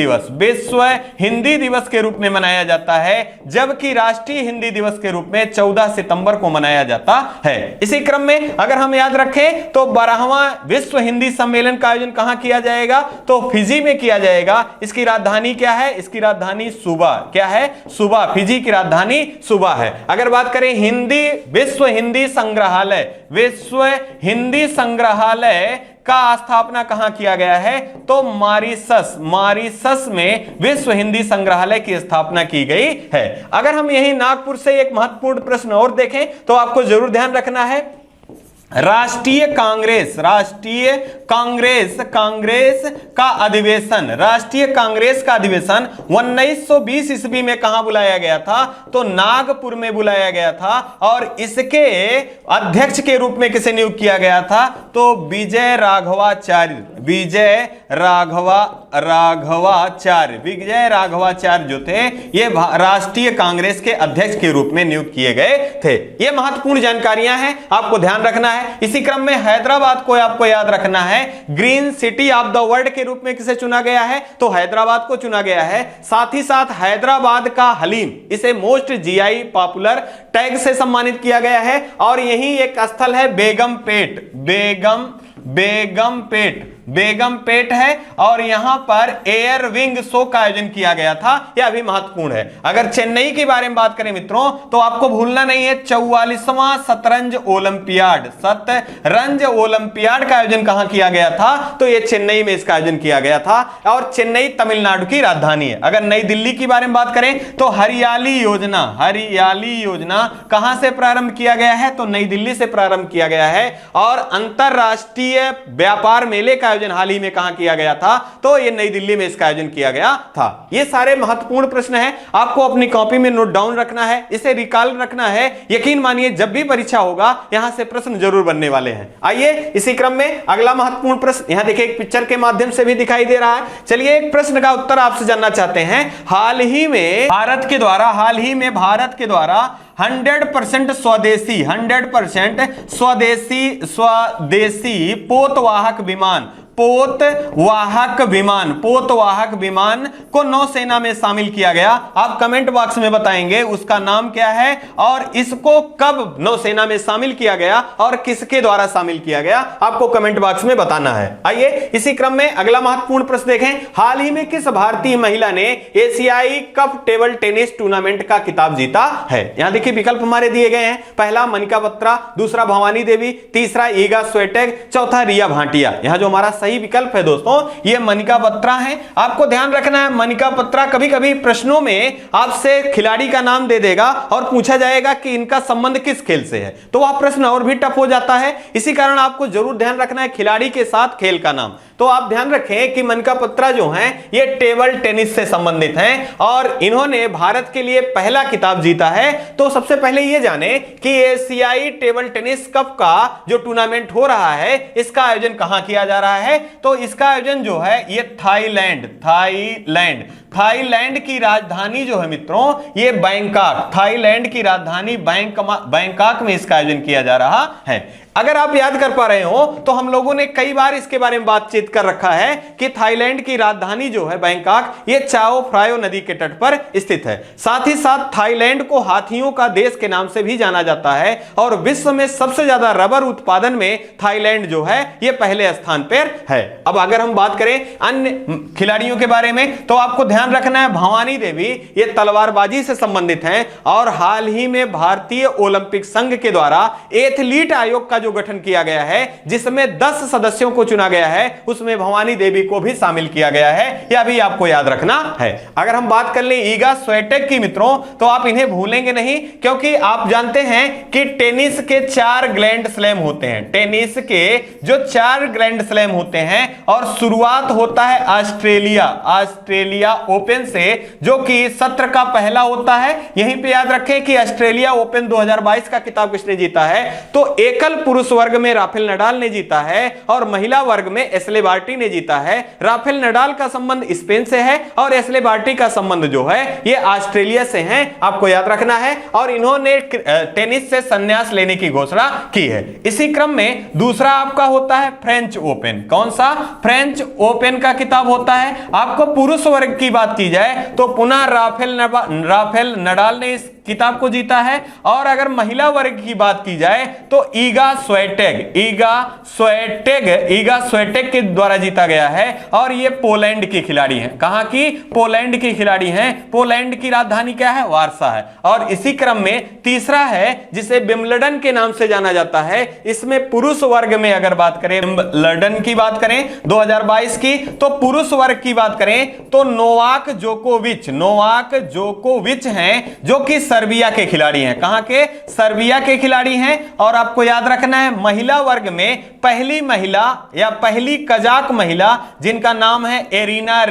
दिवस के रूप में मनाया जाता है, जबकि राष्ट्रीय हिंदी दिवस के रूप में 14 सितंबर को मनाया जाता है। इसी क्रम में अगर हम याद रखें तो 12वां विश्व हिंदी सम्मेलन का आयोजन कहां किया जाएगा? तो फिजी में किया जाएगा। इसकी राजधानी क्या है? इसकी राजधानी सुबा। क्या है? सुबा। फिजी की राजधानी सुबा है। अगर बात करें विश्व हिंदी संग्रहालय का स्थापना कहां किया गया है? तो मॉरिशस में विश्व हिंदी संग्रहालय की स्थापना की गई है। अगर हम यही नागपुर से एक महत्वपूर्ण प्रश्न और देखें तो आपको जरूर ध्यान रखना है राष्ट्रीय कांग्रेस का अधिवेशन 1920 ईस्वी में कहां बुलाया गया था? तो नागपुर में बुलाया गया था। और इसके अध्यक्ष के रूप में किसे नियुक्त किया गया था? तो विजय राघवाचार्य जो थे ये राष्ट्रीय कांग्रेस के अध्यक्ष के रूप में नियुक्त किए गए थे। ये महत्वपूर्ण जानकारियां हैं, आपको ध्यान रखना है। इसी क्रम में हैदराबाद को आपको याद रखना है green city of the world के रूप में किसे चुना गया है? तो हैदराबाद को चुना गया है। साथ ही साथ हैदराबाद का हलीम, इसे मोस्ट जीआई पॉपुलर टैग से सम्मानित किया गया है। और यही एक स्थल है बेगमपेट है। और यहां पर एयर विंग शो का आयोजन किया गया था, यह भी महत्वपूर्ण है। अगर चेन्नई के बारे में बात करें मित्रों तो आपको भूलना नहीं है 44वां शतरंज ओलंपियाड का आयोजन कहां किया गया था? तो यह चेन्नई में इसका आयोजन किया गया था। और चेन्नई तमिलनाडु की राजधानी है। अगर नई दिल्ली की बारे में बात करें तो हरियाली योजना कहां से प्रारंभ किया गया है? तो नई दिल्ली से प्रारंभ किया गया है। और अंतरराष्ट्रीय व्यापार मेले का आयोजन हाल ही में कहां किया गया था? तो यह नई दिल्ली में इसका आयोजन किया गया था। ये सारे महत्वपूर्ण प्रश्न हैं, आपको अपनी कॉपी में नोट डाउन रखना है, इसे रिकॉल रखना है। यकीन मानिए जब भी परीक्षा होगा यहां से प्रश्न जरूर बनने वाले हैं। आइए इसी क्रम में अगला महत्वपूर्ण प्रश्न यहां देखिए एक पिक्चर के माध्यम से भी दिखाई दे रहा है। चलिए एक प्रश्न का उत्तर आपसे जानना चाहते हैं। हाल ही में भारत के द्वारा 100% स्वदेशी पोतवाहक विमान को नौसेना में शामिल किया गया। आप कमेंट बॉक्स में बताएंगे उसका नाम क्या है और इसको कब नौसेना में शामिल किया गया और किसके द्वारा शामिल किया गया, आपको कमेंट बॉक्स में बताना है। आइए इसी क्रम में अगला महत्वपूर्ण प्रश्न देखें। हाल ही में किस भारतीय महिला ने एशियाई कप टेबल टेनिस टूर्नामेंट का खिताब जीता है? यहां देखिए विकल्प हमारे दिए गए हैं। पहला मनिका बत्रा, दूसरा भवानी देवी, तीसरा ईगा स्वेटेक, चौथा रिया भाटिया। यहां जो हमारा सही सही विकल्प है दोस्तों ये मनिका बत्रा है। आपको ध्यान रखना है मनिका बत्रा कभी कभी प्रश्नों में आपसे खिलाड़ी का नाम दे देगा और पूछा जाएगा कि इनका संबंध किस खेल से है, तो वह प्रश्न और भी टफ हो जाता है। इसी कारण आपको जरूर ध्यान रखना है खिलाड़ी के साथ खेल का नाम। तो आप ध्यान रखें कि मनिका बत्रा जो हैं ये टेबल टेनिस से संबंधित हैं और इन्होंने भारत के लिए पहला खिताब जीता है। तो सबसे पहले ये जाने कि एशियाई टेबल टेनिस कप का जो टूर्नामेंट हो रहा है इसका आयोजन कहां किया जा रहा है। तो इसका आयोजन जो है ये थाईलैंड की राजधानी जो है मित्रों ये बैंकॉक, थाईलैंड की राजधानी बैंकॉक में इसका आयोजन किया जा रहा है। अगर आप याद कर पा रहे हो तो हम लोगों ने कई बार इसके बारे में बातचीत कर रखा है कि थाईलैंड की राजधानी जो है बैंकॉक ये चाओ फ्रायो नदी के तट पर स्थित है। साथ ही साथ थाईलैंड को हाथियों का देश के नाम से भी जाना जाता है और विश्व में सबसे ज्यादा रबर उत्पादन में थाईलैंड जो है ये पहले स्थान पर है। अब अगर हम बात करें अन्य खिलाड़ियों के बारे में तो आपको ध्यान रखना है भवानी देवी ये तलवारबाजी से संबंधित हैं और हाल ही में भारतीय ओलंपिक संघ के द्वारा एथलीट आयोग का जो गठन किया गया है जिसमें 10 सदस्यों को चुना गया है उसमें भवानी देवी को भी शामिल किया गया है, यह भी आपको याद रखना है। अगर हम बात कर ले ईगा स्विएटेक की मित्रों तो आप इन्हें भूलेंगे नहीं क्योंकि आप जानते हैं कि टेनिस के 4 ग्रैंड स्लैम होते हैं। टेनिस के जो 4 ग्रैंड स्लैम होते हैं और शुरुआत होता है ऑस्ट्रेलिया ओपन से जो कि सत्र का पहला होता है। यहीं पे याद रखें कि ऑस्ट्रेलिया ओपन 2022 का खिताब किसने जीता है तो एकल पुरुष वर्ग में राफेल नडाल ने जीता है और महिला वर्ग में एशले बार्टी ने जीता है। राफेल नडाल का संबंध स्पेन से है और एशले बार्टी का संबंध जो है ये ऑस्ट्रेलिया से है, आपको याद रखना है। और इन्होंने टेनिस से संन्यास लेने की घोषणा की है। इसी क्रम में दूसरा आपका होता है फ्रेंच ओपन। कौन सा? फ्रेंच ओपन का खिताब होता है। आपको पुरुष वर्ग की बात की जाए तो पुनः राफेल नडाल ने इस किताब को जीता है और अगर महिला वर्ग की बात की जाए तो ईगा स्विएटेक के द्वारा जीता गया है और ये पोलैंड की खिलाड़ी हैं। कहां की? पोलैंड की खिलाड़ी हैं। पोलैंड की राजधानी क्या है? वार्सा है। और इसी क्रम में तीसरा है जिसे विंबलडन के नाम से जाना जाता है। इसमें पुरुष वर्ग में अगर बात करें विंबलडन की बात करें 2022 की तो पुरुष वर्ग की बात करें तो नोवाक जोकोविच हैं जो कि सर्बिया के खिलाड़ी हैं। कहां के? सर्बिया के खिलाड़ी हैं। और आपको याद रखना है महिला वर्ग में पहली महिला या पहली कजाक महिला जिनका नाम है एरिना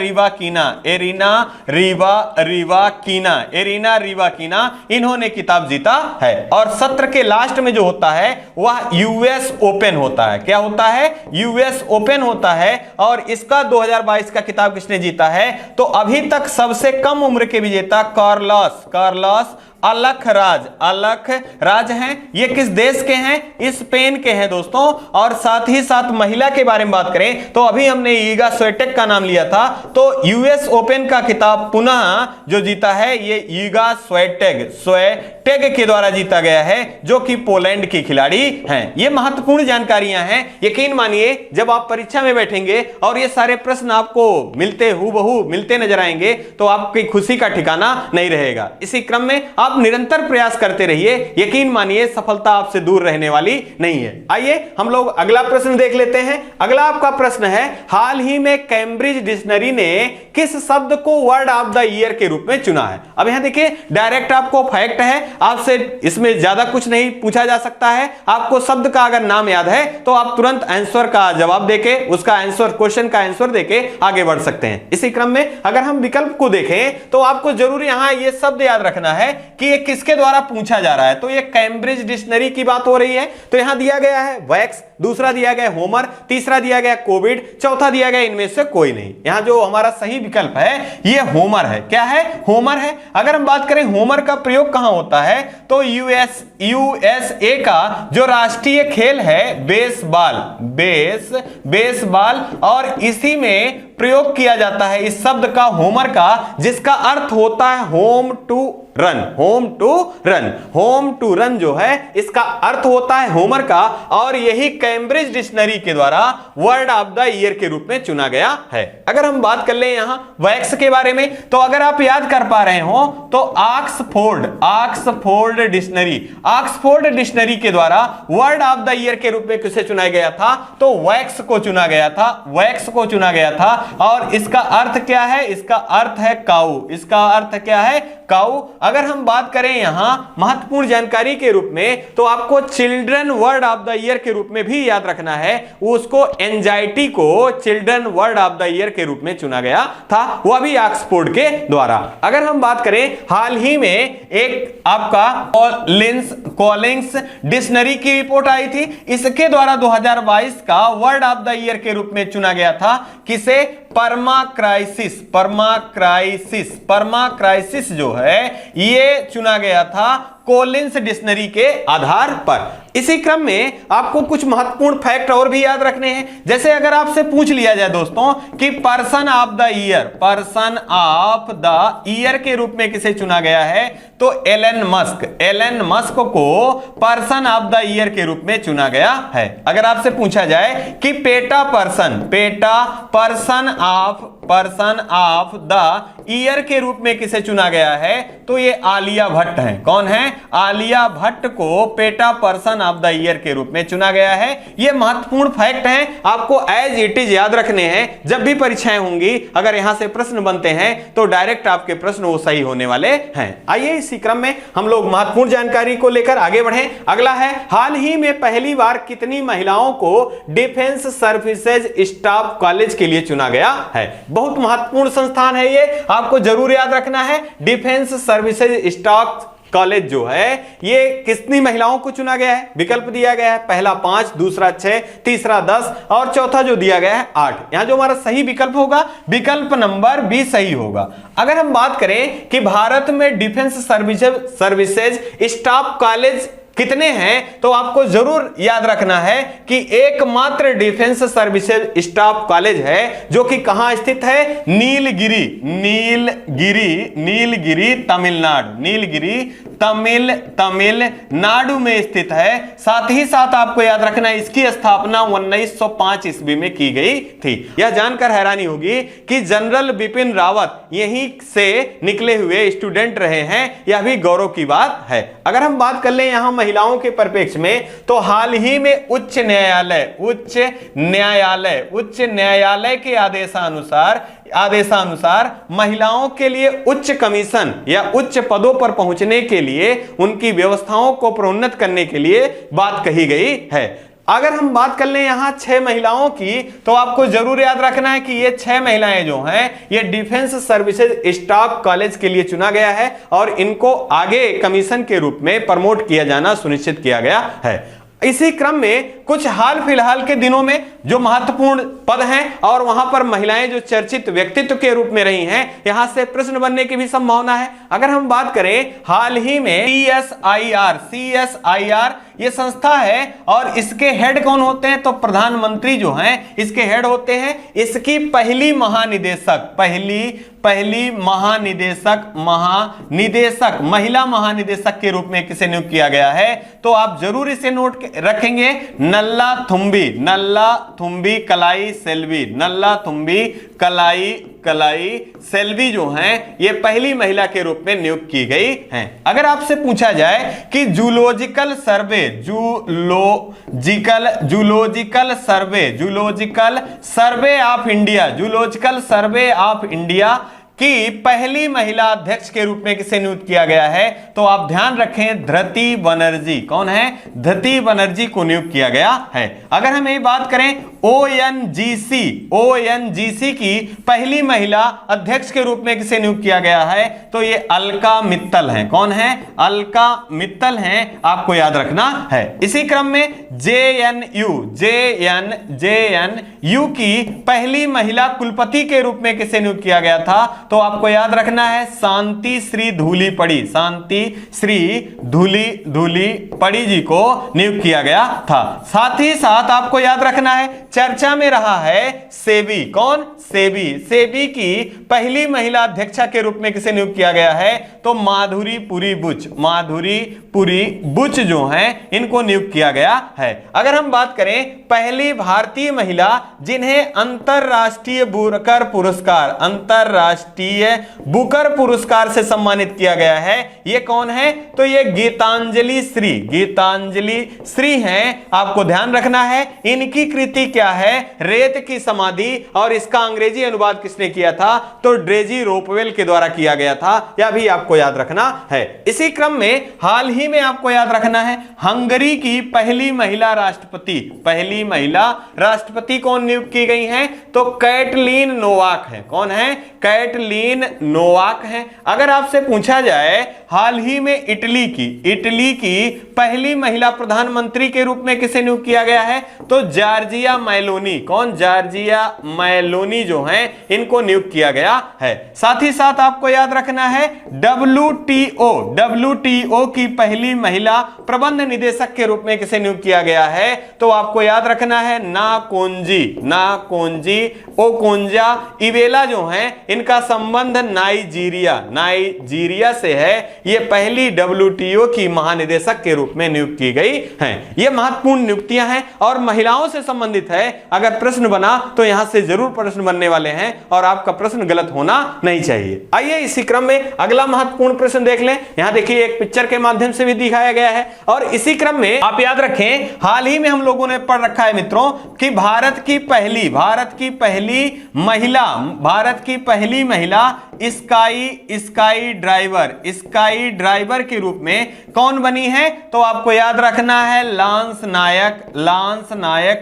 रिवाकीना इन्होंने किताब जीता है। और सत्र के लास्ट में जो होता है वह यूएस ओपन होता है। क्या होता है? यूएस ओपन होता है। और इसका 2022 का खिताब किसने जीता है तो अभी तक सबसे कम उम्र के विजेता कार्लोस अलखराज हैं। ये किस देश के हैं? स्पेन के हैं दोस्तों। और साथ ही साथ महिला के बारे में बात करें तो अभी हमने ईगा स्विएटेक का नाम लिया था तो यूएस ओपन का खिताब पुनः जो जीता है ये ईगा स्विएटेक के द्वारा जीता गया है जो कि पोलैंड की खिलाड़ी हैं। ये महत्वपूर्ण जानकारियां हैं। यकीन मानिए जब आप परीक्षा में बैठेंगे और ये सारे प्रश्न आपको मिलते नजर आएंगे तो आपकी खुशी का ठिकाना नहीं रहेगा। इसी क्रम में आप निरंतर प्रयास करते रहिए, यकीन मानिए सफलता आपसे दूर रहने वाली नहीं है। आइए हम लोग अगला प्रश्न देख लेते हैं। अगला आपका प्रश्न है हाल ही में कैम्ब्रिज डिक्शनरी ने किस शब्द को वर्ड ऑफ द ईयर के रूप में चुना है। अब यहां देखिए डायरेक्ट आपको फैक्ट है, आपसे इसमें ज्यादा कुछ नहीं पूछा जा सकता है। आपको शब्द का अगर नाम याद है तो आप तुरंत आंसर का जवाब देके उसका आंसर क्वेश्चन का आंसर देके आगे बढ़ सकते हैं। इसी क्रम में अगर हम विकल्प को देखें तो आपको जरूर यहां यह शब्द याद रखना है कि ये किसके द्वारा पूछा जा रहा है। तो ये कैम्ब्रिज डिक्शनरी की बात हो रही है। तो यहां दिया गया है वैक्स, दूसरा दिया गया होमर, तीसरा दिया गया कोविड, चौथा दिया गया इनमें से कोई नहीं। यहां जो हमारा सही विकल्प है ये होमर है। क्या है? होमर है। अगर हम बात करें होमर का प्रयोग कहां होता है तो यूएसए का जो राष्ट्रीय खेल है बेसबॉल और इसी में प्रयोग किया जाता है इस शब्द का होमर का जिसका अर्थ होता है home to run, home to run. Home to run जो है इसका अर्थ होता है होमर का, और यही कैम्ब्रिज डिक्शनरी के द्वारा वर्ड ऑफ द ईयर के रूप में चुना गया है। अगर हम बात कर ले यहां वैक्स के बारे में, तो अगर आप याद कर पा रहे हो तो ऑक्सफोर्ड डिक्शनरी के द्वारा वर्ड ऑफ द ईयर के रूप में किसे चुना गया था? तो वैक्स को चुना गया था। और इसका अर्थ क्या है? इसका अर्थ है काऊ। इसका अर्थ क्या है? काऊ। अगर हम बात करें यहां महत्वपूर्ण जानकारी के रूप में, तो आपको children word of the year के रूप में भी याद रखना है। उसको एंजाइटी को children word of the year के रूप में चुना गया था, वह भी ऑक्सफोर्ड के द्वारा। अगर हम बात करें हाल ही में एक आपका कॉलिंग्स डिक्शनरी की रिपोर्ट आई थी, इसके द्वारा 2022 का वर्ड ऑफ द ईयर के रूप में चुना गया था किसे? परमाक्राइसिस जो है ये चुना गया था कॉलिंस डिक्शनरी के आधार पर। इसी क्रम में आपको कुछ महत्वपूर्ण फैक्ट और भी याद रखने हैं। जैसे अगर आपसे पूछ लिया जाए दोस्तों कि पर्सन ऑफ द ईयर के रूप में किसे चुना गया है, तो एलन मस्क को पर्सन ऑफ द ईयर के रूप में चुना गया है। अगर आपसे पूछा जाए कि PETA person of the year के रूप में किसे चुना गया है, तो ये आलिया भट्ट हैं। कौन है? आलिया भट्ट को PETA person of the year के रूप में चुना गया है। ये महत्वपूर्ण फैक्ट हैं, आपको एज इट इज याद रखने हैं। जब भी परीक्षाएं होंगी, अगर यहां से प्रश्न बनते हैं तो डायरेक्ट आपके प्रश्न वो सही होने वाले हैं। आइए इसी क्रम में हम लोग महत्वपूर्ण जानकारी को लेकर आगे बढ़ें। अगला है, हाल ही में पहली बार कितनी महिलाओं को डिफेंस सर्विसेज स्टाफ कॉलेज के लिए चुना गया है? बहुत महत्वपूर्ण संस्थान है ये, आपको जरूर याद रखना है। डिफेंस सर्विसेज स्टाफ कॉलेज जो है ये कितनी महिलाओं को चुना गया है? विकल्प दिया गया है, पहला 5, दूसरा 6, तीसरा 10 और चौथा जो दिया गया है 8। यहां जो हमारा सही विकल्प होगा, विकल्प नंबर बी सही होगा। अगर हम बात करें कि भारत में डिफेंस सर्विसेज स्टाफ कॉलेज कितने हैं, तो आपको जरूर याद रखना है कि एकमात्र डिफेंस सर्विसेज स्टाफ कॉलेज है जो कि कहां स्थित है? नीलगिरी तमिलनाडु में स्थित है। साथ ही साथ आपको याद रखना है इसकी स्थापना 1905 ईस्वी में की गई थी। यह जानकर हैरानी होगी कि जनरल बिपिन रावत यहीं से निकले हुए स्टूडेंट रहे हैं, यह भी गौरव की बात है। अगर हम बात कर लें यहां महिलाओं के परिप्रेक्ष्य में, तो हाल ही में उच्च न्यायालय के आदेशानुसार महिलाओं के लिए उच्च कमीशन या उच्च पदों पर पहुंचने के लिए उनकी व्यवस्थाओं को प्रोन्नत करने के लिए बात कही गई है। अगर हम बात कर लें यहां 6 महिलाओं की, तो आपको जरूर याद रखना है कि ये 6 महिलाएं जो हैं ये डिफेंस सर्विसेज स्टाफ कॉलेज के लिए चुना गया है और इनको आगे कमीशन के रूप में प्रमोट किया जाना सुनिश्चित किया गया है। इसी क्रम में कुछ हाल फिलहाल के दिनों में जो महत्वपूर्ण पद हैं और वहां पर महिलाएं जो चर्चित व्यक्तित्व के रूप में रही हैं, यहां से प्रश्न बनने की भी संभावना है। अगर हम बात करें हाल ही में CSIR ये संस्था है और इसके हेड कौन होते हैं, तो प्रधानमंत्री जो हैं इसके हेड होते हैं। इसकी पहली महिला महानिदेशक के रूप में किसे नियुक्त किया गया है, तो आप जरूर इसे नोट रखेंगे, नल्ला थुम्बी कलाई सेल्वी जो हैं ये पहली महिला के रूप में नियुक्त की गई हैं। अगर आपसे पूछा जाए कि जूलॉजिकल सर्वे ऑफ इंडिया कि पहली महिला अध्यक्ष के रूप में किसे नियुक्त किया गया है, तो आप ध्यान रखें धृति बनर्जी। कौन है? धृति बनर्जी को नियुक्त किया गया है। अगर हम यही बात करें ONGC की पहली महिला अध्यक्ष के रूप में किसे नियुक्त किया गया है, तो ये अलका मित्तल हैं। कौन है? अलका मित्तल हैं, आपको याद रखना है। इसी क्रम में JNU की पहली महिला कुलपति के रूप में किसे नियुक्त किया गया था, तो आपको याद रखना है शांति श्री धूली पड़ी, शांति श्री धूली पड़ी जी को नियुक्त किया गया था। साथ ही साथ आपको याद रखना है चर्चा में रहा है सेबी, कौन? सेबी की पहली महिला अध्यक्षा के रूप में किसे नियुक्त किया गया है? तो माधुरी पुरी बुच जो हैं इनको नियुक्त किया गया है। अगर हम बात करें पहली भारतीय महिला जिन्हें अंतरराष्ट्रीय बुकर पुरस्कार से सम्मानित किया गया है, ये कौन है? तो ये गीतांजलि श्री हैं। आपको ध्यान रखना है इनकी कृति क्या है? रेत की समाधि, और इसका अंग्रेजी अनुवाद किसने किया था? तो ड्रेजी रोपवेल के द्वारा किया गया था। यह भी आपको याद रखना है। इसी क्रम में हाल ही में आपको याद रखना है हंगरी की पहली महिला राष्ट्रपति कौन नियुक्त की गई हैं? तो कैटलीन नोवाक है। कौन है? कैटलीन नोवाक है। अगर आपसे पूछा जाए हाल ही में इटली की पहली महिला प्रधानमंत्री के रूप में किसे नियुक्त किया गया है? तो जॉर्जिया मेलोनी। कौन? जॉर्जिया मेलोनी जो हैं इनको नियुक्त किया गया है। साथ ही साथ आपको याद रखना है WTO की पहली महिला प्रबंध निदेशक के रूप में किसे नियुक्त किया गया है? तो आपको याद रखना है नाकोंजी ओकोंजा इवेला जो हैं इनका संबंध नाइजीरिया से है। ये पहली WTO की महानिदेशक के रूप में नियुक्त की गई हैं। ये महत्वपूर्ण नियुक्तियां हैं और महिलाओं से संबंधित है। अगर प्रश्न बना तो यहां से जरूर प्रश्न बनने वाले हैं और आपका प्रश्न गलत होना नहीं चाहिए। आइए इसी क्रम में अगला महत्वपूर्ण प्रश्न देख लें। यहां देखिए एक पिक्चर के माध्यम से भी दिखाया गया है। और इसी क्रम में आप याद रखें हाल ही में हम लोगों ने पढ़ रखा है मित्रों कि भारत की पहली महिला स्काई ड्राइवर के रूप में कौन बनी है? तो आपको याद रखना है लांस नायक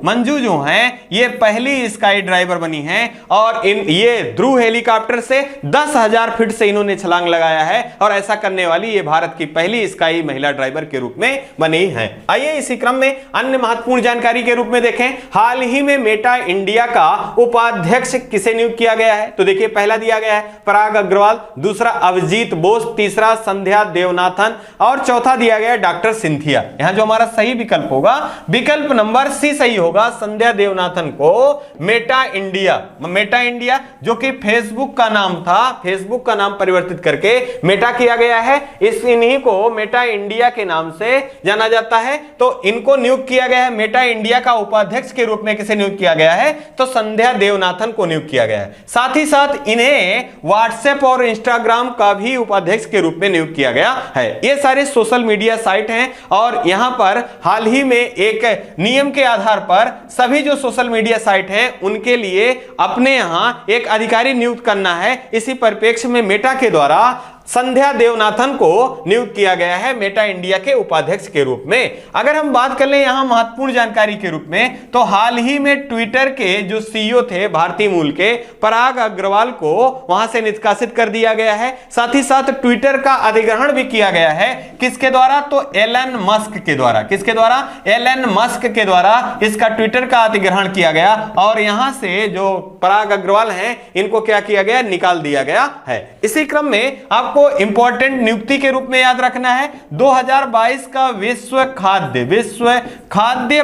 मंजू जो हैं ये पहली स्काई ड्राइवर बनी हैं। और ये ध्रुव हेलीकॉप्टर से 10,000 फीट से इन्होंने छलांग लगाया है और ऐसा करने वाली ये भारत की पहली स्काई महिला ड्राइवर के रूप में बनी है। आइए इसी क्रम में अन्य महत्वपूर्ण जानकारी के रूप में देखें हाल ही में मेटा इंडिया का उपाध्यक्ष किसे नियुक्त किया गया है? तो देखिए पहला दिया गया है पराग अग्रवाल, दूसरा अभिजीत बोस, तीसरा संध्या देवनाथन और चौथा दिया गया है डॉक्टर सिंथिया। यहां जो हमारा सही विकल्प होगा विकल्प नंबर सी सही होगा। संध्या देवनाथन को मेटा इंडिया जो कि फेसबुक का नाम था, फेसबुक का नाम परिवर्तित करके मेटा किया गया है। इन्हीं को मेटा इंडिया के नाम से जाना जाता है। तो इनको नियुक्त किया गया है मेटा इंडिया का उपाध्यक्ष के रूप में किसे नियुक्त किया गया है? तो संध्या देवनाथन को नियुक्त किया गया है। साथ ही साथ इन्हें व्हाट्सएप और इंस्टाग्राम का भी उपाध्यक्ष के रूप में नियुक्त किया गया है। ये सारे सोशल मीडिया साइट हैं और यहां पर हाल ही में एक नियम के आधार पर सभी जो सोशल मीडिया साइट हैं उनके लिए अपने यहां एक अधिकारी नियुक्त करना है। इसी परिप्रेक्ष्य में मेटा के द्वारा संध्या देवनाथन को नियुक्त किया गया है मेटा इंडिया के उपाध्यक्ष के रूप में। अगर हम बात कर ले यहां महत्वपूर्ण जानकारी के रूप में तो हाल ही में ट्विटर के जो CEO थे भारतीय मूल के पराग अग्रवाल को वहां से निष्कासित कर दिया गया है। साथ ही साथ ट्विटर का अधिग्रहण भी किया गया है। किसके द्वारा? तो एलन मस्क के द्वारा। किसके द्वारा? एलन मस्क के द्वारा इसका ट्विटर का अधिग्रहण किया गया और यहां से जो पराग अग्रवाल हैं इनको क्या किया गया? निकाल दिया गया है। इसी क्रम में आप को इंपॉर्टेंट नियुक्ति के रूप में याद रखना है 2022 का विश्व खाद्य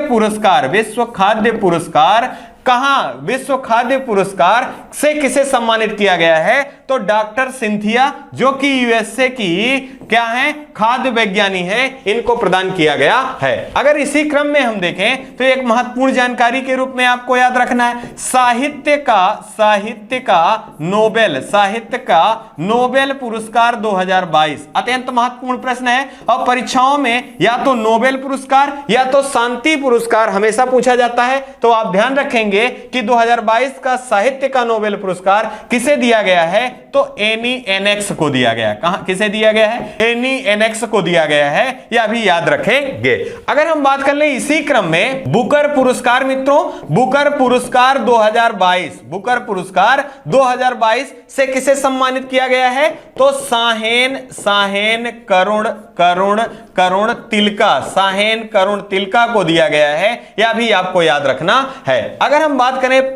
पुरस्कार कहां? विश्व खाद्य पुरस्कार से किसे सम्मानित किया गया है? तो डॉक्टर सिंथिया जो कि यूएसए की क्या है? खाद्य वैज्ञानी है, इनको प्रदान किया गया है। अगर इसी क्रम में हम देखें तो एक महत्वपूर्ण जानकारी के रूप में आपको याद रखना है साहित्य का नोबेल पुरस्कार 2022 अत्यंत महत्वपूर्ण प्रश्न है और परीक्षाओं में या तो नोबेल पुरस्कार या तो शांति पुरस्कार हमेशा पूछा जाता है। तो आप ध्यान रखेंगे कि 2022 का साहित्य का नोबेल पुरस्कार किसे दिया गया है? तो एनी एनेक्स को दिया गया। कहां किसे दिया गया है? एनी एनेक्स को दिया गया है। यह भी याद रखेंगे। अगर हम बात कर ले इसी क्रम में बुकर पुरस्कार मित्रों, बुकर पुरस्कार 2022 से किसे सम्मानित किया गया है? तो साहेन करुण तिलका को दिया गया है। यह भी आपको याद रखना है। अगर हम बात करें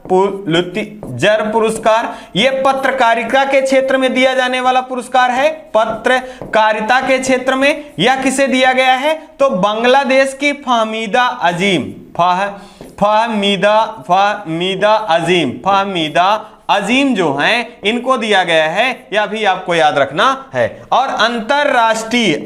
पुलित्जर पुरस्कार, यह पत्रकारिता के क्षेत्र में दिया जाने वाला पुरस्कार है। पत्रकारिता के क्षेत्र में यह किसे दिया गया है? तो बांग्लादेश की फहमीदा अजीम जो हैं इनको दिया गया है, यह भी आपको याद रखना है। और अंतरराष्ट्रीय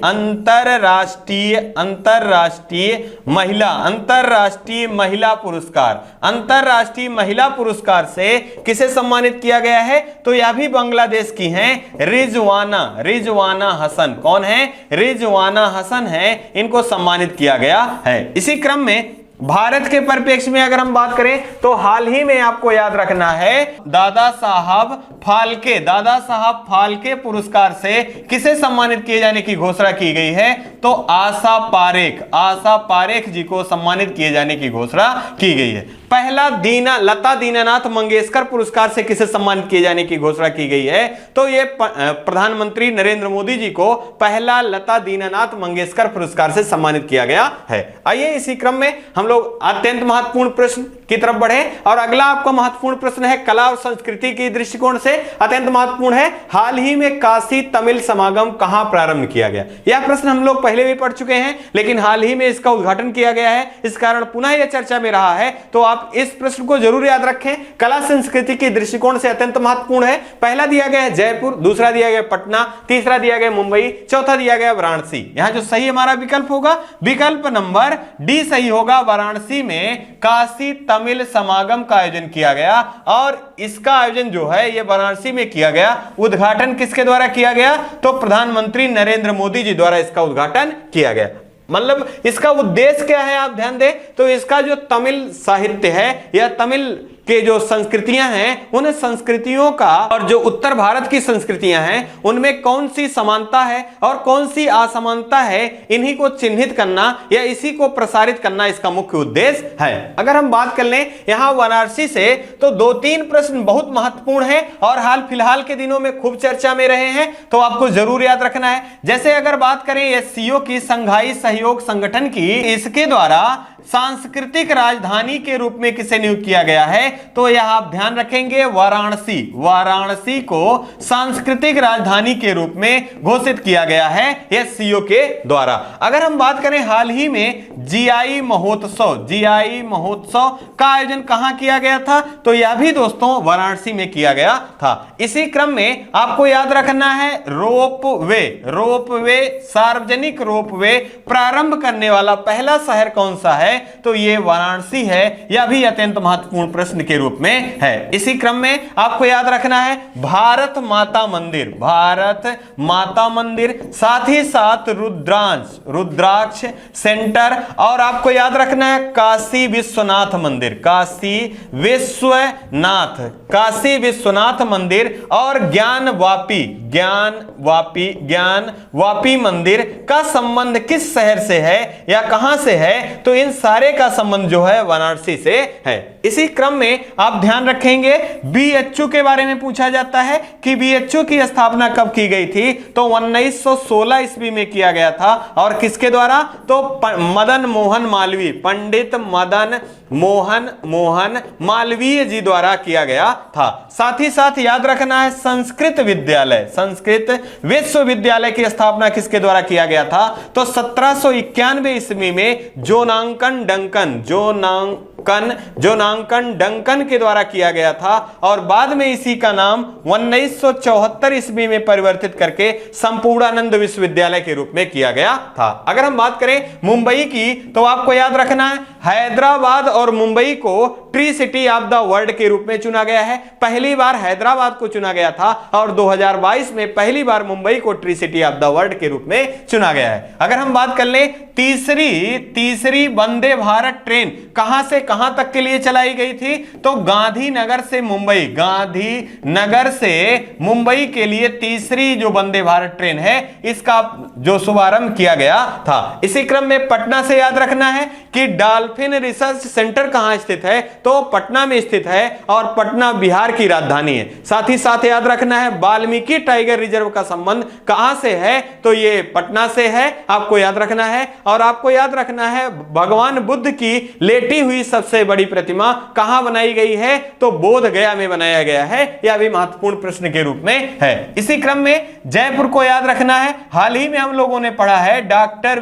महिला पुरस्कार से किसे सम्मानित किया गया है? तो यह भी बांग्लादेश की हैं, रिजवाना हसन। कौन है? रिजवाना हसन है, इनको सम्मानित किया गया है। इसी क्रम में भारत के परिप्रेक्ष्य में अगर हम बात करें तो हाल ही में आपको याद रखना है दादा साहब फाल्के पुरस्कार से किसे सम्मानित किए जाने की घोषणा की गई है? तो आशा पारेख जी को सम्मानित किए जाने की घोषणा की गई है। पहला लता दीनानाथ मंगेशकर पुरस्कार से किसे सम्मानित किए जाने की घोषणा की गई है? तो ये प्रधानमंत्री नरेंद्र मोदी जी को पहला लता दीनानाथ मंगेशकर पुरस्कार से सम्मानित किया गया है। आइए इसी क्रम में हम लोग अत्यंत महत्वपूर्ण प्रश्न की तरफ बढ़े और अगला आपका महत्वपूर्ण प्रश्न है कला और संस्कृति के दृष्टिकोण से अत्यंत महत्वपूर्ण है। हाल ही में काशी तमिल समागम कहां प्रारंभ किया गया? यह प्रश्न हम लोग पहले भी पढ़ चुके हैं, लेकिन हाल ही में इसका उद्घाटन किया गया है, इस कारण पुनः यह चर्चा में रहा है। तो आप इस प्रश्न को जरूर याद रखें, कला संस्कृति के दृष्टिकोण से अत्यंत महत्वपूर्ण है। पहला दिया गया है जयपुर, दूसरा दिया गया पटना, तीसरा दिया गया मुंबई, चौथा दिया गया वाराणसी। यहां जो सही हमारा विकल्प होगा, विकल्प नंबर डी सही होगा। वाराणसी में काशी तमिल समागम का आयोजन किया गया और इसका आयोजन जो है यह वाराणसी में किया गया। उद्घाटन किसके द्वारा किया गया? तो प्रधानमंत्री नरेंद्र मोदी जी द्वारा इसका उद्घाटन किया गया। मतलब इसका उद्देश्य क्या है आप ध्यान दें तो इसका जो तमिल साहित्य है या तमिल के जो संस्कृतियां हैं उन संस्कृतियों का और जो उत्तर भारत की संस्कृतियां हैं उनमें कौन सी समानता है और कौन सी असमानता है, इन्हीं को चिन्हित करना या इसी को प्रसारित करना इसका मुख्य उद्देश्य है। अगर हम बात कर लें यहां वाराणसी से तो 2-3 प्रश्न बहुत महत्वपूर्ण है और हाल फिलहाल के दिनों में खूब चर्चा में रहे हैं, तो आपको जरूर याद रखना है। जैसे अगर बात करें एससीओ की, संघाई सहयोग संगठन की, इसके द्वारा सांस्कृतिक राजधानी के रूप में किसे नियुक्त किया गया है? तो यह आप ध्यान रखेंगे वाराणसी को सांस्कृतिक राजधानी के रूप में घोषित किया गया है एससीओ के द्वारा। अगर हम बात करें हाल ही में जीआई महोत्सव का आयोजन कहां किया गया था? तो यह भी दोस्तों वाराणसी में किया गया था। इसी क्रम में आपको याद रखना है रोपवे सार्वजनिक रोपवे प्रारंभ करने वाला पहला शहर कौन सा है? तो ये वाराणसी है। यह भी अत्यंत महत्वपूर्ण प्रश्न के रूप में है। इसी क्रम में आपको याद रखना है भारत माता मंदिर, साथ ही साथ रुद्राक्ष सेंटर, और आपको याद रखना है काशी विश्वनाथ मंदिर और ज्ञान वापी मंदिर का संबंध किस शहर से है या कहां से है? तो इन सारे का संबंध जो है वाराणसी से है। इसी क्रम में आप ध्यान रखेंगे बीएचयू के बारे में पूछा जाता है कि बीएचयू की स्थापना कब की गई थी? तो 1916 ईस्वी में किया गया था। और किसके द्वारा? तो पंडित मदन मोहन मालवीय जी द्वारा किया गया था। साथ ही साथ याद रखना है संस्कृत विश्वविद्यालय की स्थापना किसके द्वारा किया गया था? तो 1791 ईस्वी में जोनांकन डंकन के द्वारा किया गया था और बाद में इसी का नाम 1974 ईस्वी में परिवर्तित करके संपूर्णानंद विश्वविद्यालय के रूप में किया गया था। अगर हम बात करें मुंबई की तो आपको याद रखना है हैदराबाद और मुंबई को tree city of the world के रूप में चुना गया है। पहली बार हैदराबाद को चुना गया था और 2022 में पहली बार मुंबई को tree city of the world के रूप में चुना गया है। अगर हम बात कर लें तीसरी वंदे भारत ट्रेन कहां से कहां तक के लिए चलाई गई थी? तो गांधीनगर से मुंबई के लिए तीसरी जो वंदे भारत ट्रेन है इसका जो शुभारंभ किया गया था। इसी क्रम में पटना से याद रखना है कि डॉल्फिन रिसर्च सेंटर कहां स्थित है? तो पटना में स्थित है और पटना बिहार की राजधानी है। साथ ही साथ याद रखना है वाल्मीकि टाइगर रिजर्व का संबंध कहां से है? तो ये पटना से है, आपको याद रखना है। और आपको याद रखना है भगवान बुद्ध की लेटी हुई सबसे बड़ी प्रतिमा कहां बनाई गई है? तो बोध गया में बनाया गया है। यह भी महत्वपूर्ण प्रश्न के रूप में है। इसी क्रम में जयपुर को याद रखना है। हाल ही में हम लोगों ने पढ़ा है डॉक्टर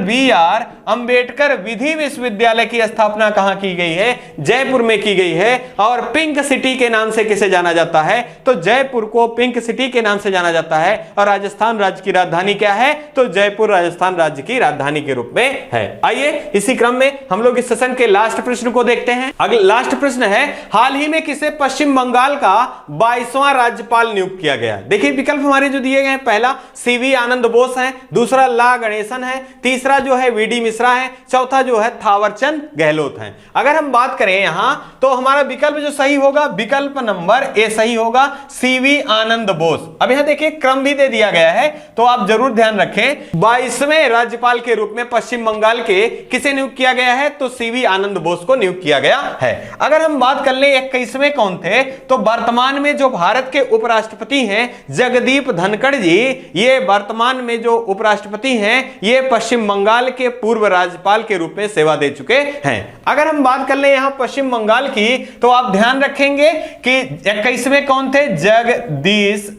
वी आर अंबेडकर विधि विश्वविद्यालय की स्थापना कहां की गई है? जयपुर में की गई है। और पिंक सिटी के नाम से किसे जाना जाता है? तो जयपुर को पिंक सिटी के नाम से जाना जाता है। और राजस्थान राज्य की राजधानी क्या है? तो जयपुर राजस्थान राज्य की राजधानी के रूप में है। आइए इसी क्रम में हम लोग इस सेशन के लास्ट प्रश्न को देखते हैं। अगला लास्ट प्रश्न है, हाल ही में किसे पश्चिम बंगाल का 22वां राज्यपाल नियुक्त किया गया? देखिए विकल्प हमारे जो दिए गए हैं, पहला सीवी आनंद बोस है, दूसरा ला गणेशन है, तीसरा जो है वीडी मिश्रा है, चौथा जो है थावरचंद गहलोत है। अगर हम बात करें यहां तो हमारा विकल्प जो सही होगा, विकल्प नंबर ए सही होगा, सीवी आनंद बोस। अब यहां देखिए क्रम भी दे दिया गया है, तो आप जरूर ध्यान रखें। 22वें राज्यपाल के रूप में पश्चिम बंगाल के किसे नियुक्त किया गया है? तो सीवी आनंद बोस को नियुक्त किया गया है। अगर हम बात कर ले 21वें कौन थे, तो वर्तमान में जो भारत के उपराष्ट्रपति हैं जगदीप धनखड़ जी, ये वर्तमान में जो उपराष्ट्रपति हैं ये पश्चिम बंगाल के पूर्व राज्यपाल के रूप में सेवा दे चुके हैं। अगर हम बात कर ले यहां पश्चिम बंगाल की, तो आप ध्यान रखेंगे कि 21वें कौन थे? जगदीश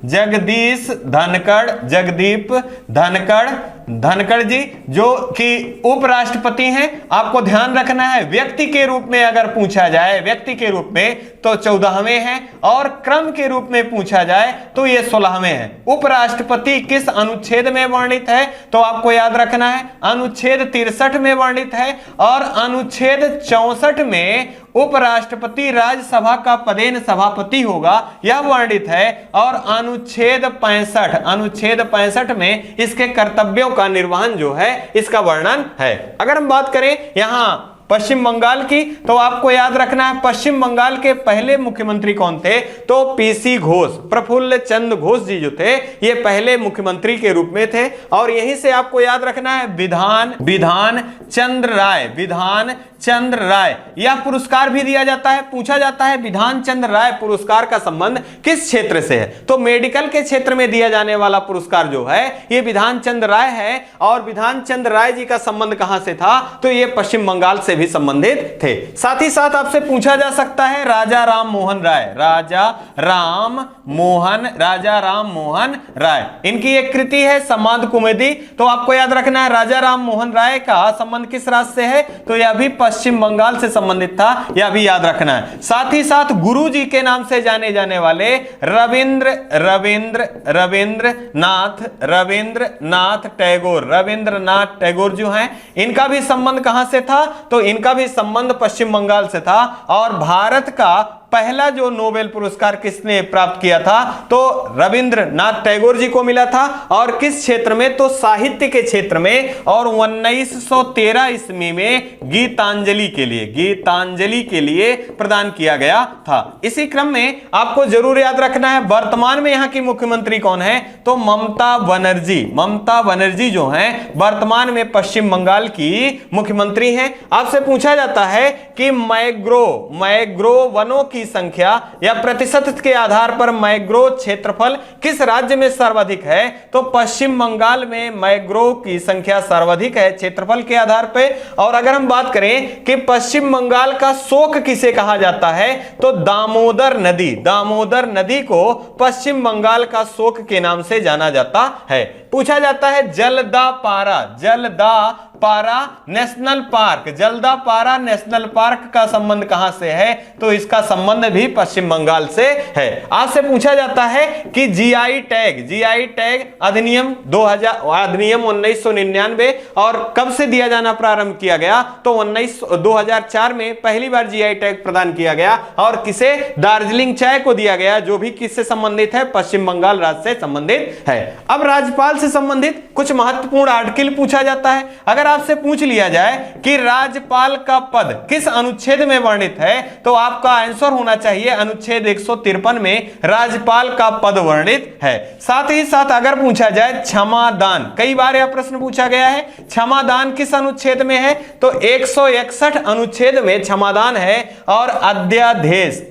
जगदीप धनखड़ जी, जो कि उपराष्ट्रपति हैं। आपको ध्यान रखना है व्यक्ति के रूप में अगर पूछा जाए, व्यक्ति के रूप में तो 14वें हैं, और क्रम के रूप में पूछा जाए तो ये 16वें हैं। उपराष्ट्रपति किस अनुच्छेद में वर्णित है? तो आपको याद रखना है अनुच्छेद 63 में वर्णित है, और अनुच्छेद 64 में उपराष्ट्रपति राज्यसभा का पदेन सभापति होगा, यह वर्णित है। और अनुच्छेद 65 में इसके कर्तव्यों का निर्वहन जो है इसका वर्णन है। अगर हम बात करें यहां पश्चिम बंगाल की, तो आपको याद रखना है पश्चिम बंगाल के पहले मुख्यमंत्री कौन थे? तो पीसी घोष, प्रफुल्ल चंद्र घोष जी जो थे ये पहले मुख्यमंत्री के रूप में थे। और यहीं से आपको याद रखना है विधान चंद्र राय, यह पुरस्कार भी दिया जाता है। पूछा जाता है विधान चंद्र राय पुरस्कार का संबंध किस क्षेत्र से है? तो मेडिकल के क्षेत्र में दिया जाने वाला पुरस्कार जो है ये विधान चंद्र राय है। और विधान चंद्र राय जी का संबंध कहां से था? तो ये पश्चिम बंगाल से भी संबंधित थे। साथ ही साथ आपसे पूछा जा सकता है राजा राम मोहन राय, इनकी एक कृति है संवाद कुमुदी। तो आपको याद रखना है राजा राम मोहन राय का संबंध किस राज्य से है? तो यह भी पश्चिम बंगाल से संबंधित था, यह भी याद रखना है। साथ ही साथ गुरु जी के नाम से जाने जाने वाले रविंद्रनाथ टैगोर जो हैं, इनका भी संबंध कहां से था? तो इनका भी संबंध पश्चिम बंगाल से था। और भारत का पहला जो नोबेल पुरस्कार किसने प्राप्त किया था? तो रविंद्रनाथ टैगोर जी को मिला था। और किस क्षेत्र में? तो साहित्य के क्षेत्र में। और 1913 ईस्वी में गीतांजलि के लिए प्रदान किया गया था। इसी क्रम में आपको जरूर याद रखना है वर्तमान में यहां की मुख्यमंत्री कौन है? तो ममता बनर्जी जो हैं वर्तमान में पश्चिम बंगाल की मुख्यमंत्री हैं। आपसे पूछा जाता है कि मैग्रो वनों की संख्या या प्रतिशत के आधार पर मैग्रोव क्षेत्रफल किस राज्य में सर्वाधिक है? तो पश्चिम बंगाल में मैग्रोव की संख्या सर्वाधिक है क्षेत्रफल के आधार पर। और अगर हम बात करें कि पश्चिम बंगाल का शोक किसे कहा जाता है? तो दामोदर नदी को पश्चिम बंगाल का शोक के नाम से जाना जाता है। पूछा जाता है जलदापारा नेशनल पार्क का संबंध कहां से है? तो इसका संबंध भी पश्चिम बंगाल से है। आपसे पूछा जाता है कि जीआई टैग अधिनियम 1999 और कब से दिया जाना प्रारंभ किया गया? तो 2004 में पहली बार जीआई टैग प्रदान किया गया। और किसे? दार्जिलिंग चाय को दिया गया, जो भी किससे संबंधित है? पश्चिम बंगाल राज्य से संबंधित है। अब राज्यपाल से संबंधित कुछ महत्वपूर्ण आर्टिकल पूछा जाता है। अगर आपसे पूछ लिया जाए कि राज्यपाल का पद किस अनुच्छेद में वर्णित है, तो आपका आंसर होना चाहिए अनुच्छेद 153 में राज्यपाल का पद वर्णित है। साथ ही साथ अगर पूछा जाए क्षमादान, कई बार यह प्रश्न पूछा गया है, क्षमादान किस अनुच्छेद में है, तो 161 अनुच्छेद में क्षमादान है। और अध्यादेश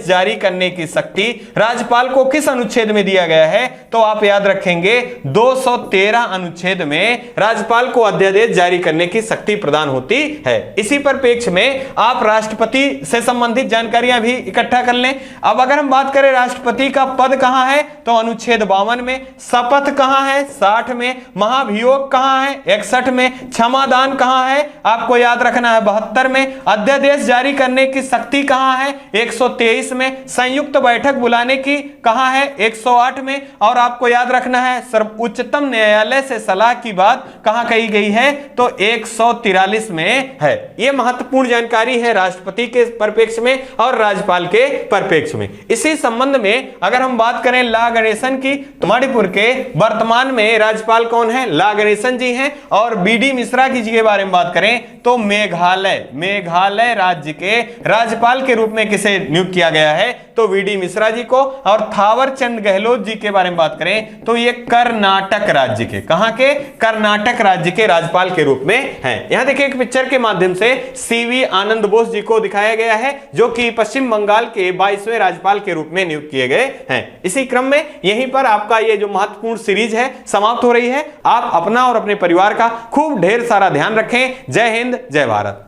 जारी करने की शक्ति राज्यपाल को किस अनुच्छेद में दिया गया है, तो आप याद रखेंगे 213 अनुच्छेद में राज्यपाल को अध्यादेश जारी करने की शक्ति प्रदान होती है। इसी परिप्रेक्ष्य में आप राष्ट्रपति से संबंधित जानकारियां भी इकट्ठा कर लें। अब अगर हम बात करें राष्ट्रपति का पद कहां है, तो अनुच्छेद 52 में, शपथ कहां है 60 में, महाभियोग कहां है 61 में, क्षमादान कहां है आपको याद रखना है 72 में, अध्यादेश जारी करने की शक्ति कहां है 123 में, संयुक्त बैठक बुलाने की कहां है 108 में, और आपको याद रखना है उच्चतम न्यायालय से सलाह की बात कहां कही गई है, तो 143 में है। यह महत्वपूर्ण जानकारी है राष्ट्रपति के परिप्रेक्ष्य में और राज्यपाल के परिप्रेक्ष्य में। इसी संबंध में अगर हम बात करें ला गणेशन की, तो मणिपुर के वर्तमान में राज्यपाल कौन है, ला गणेशन जी हैं। और बीडी मिश्रा की जी के बारे में बात करें तो मेघालय राज्य के राज्यपाल के रूप में किसे नियुक्त किया गया है, तो वीडी मिश्रा जी को। और थावर चंद गहलोत जी के बारे में बात करें तो ये कर्नाटक राज्य के, कहां के, कर्नाटक राज्य के राज्यपाल के रूप में हैं। यहां देखिए एक पिक्चर के माध्यम से सीवी आनंद बोस जी को दिखाया गया है, जो कि पश्चिम बंगाल के 22वें राज्यपाल के रूप में नियुक्त किए गए हैं। इसी क्रम में यहीं पर आपका ये जो महत्वपूर्ण सीरीज है समाप्त हो रही है। आप अपना और अपने परिवार का खूब ढेर सारा ध्यान रखें। जय हिंद, जय भारत।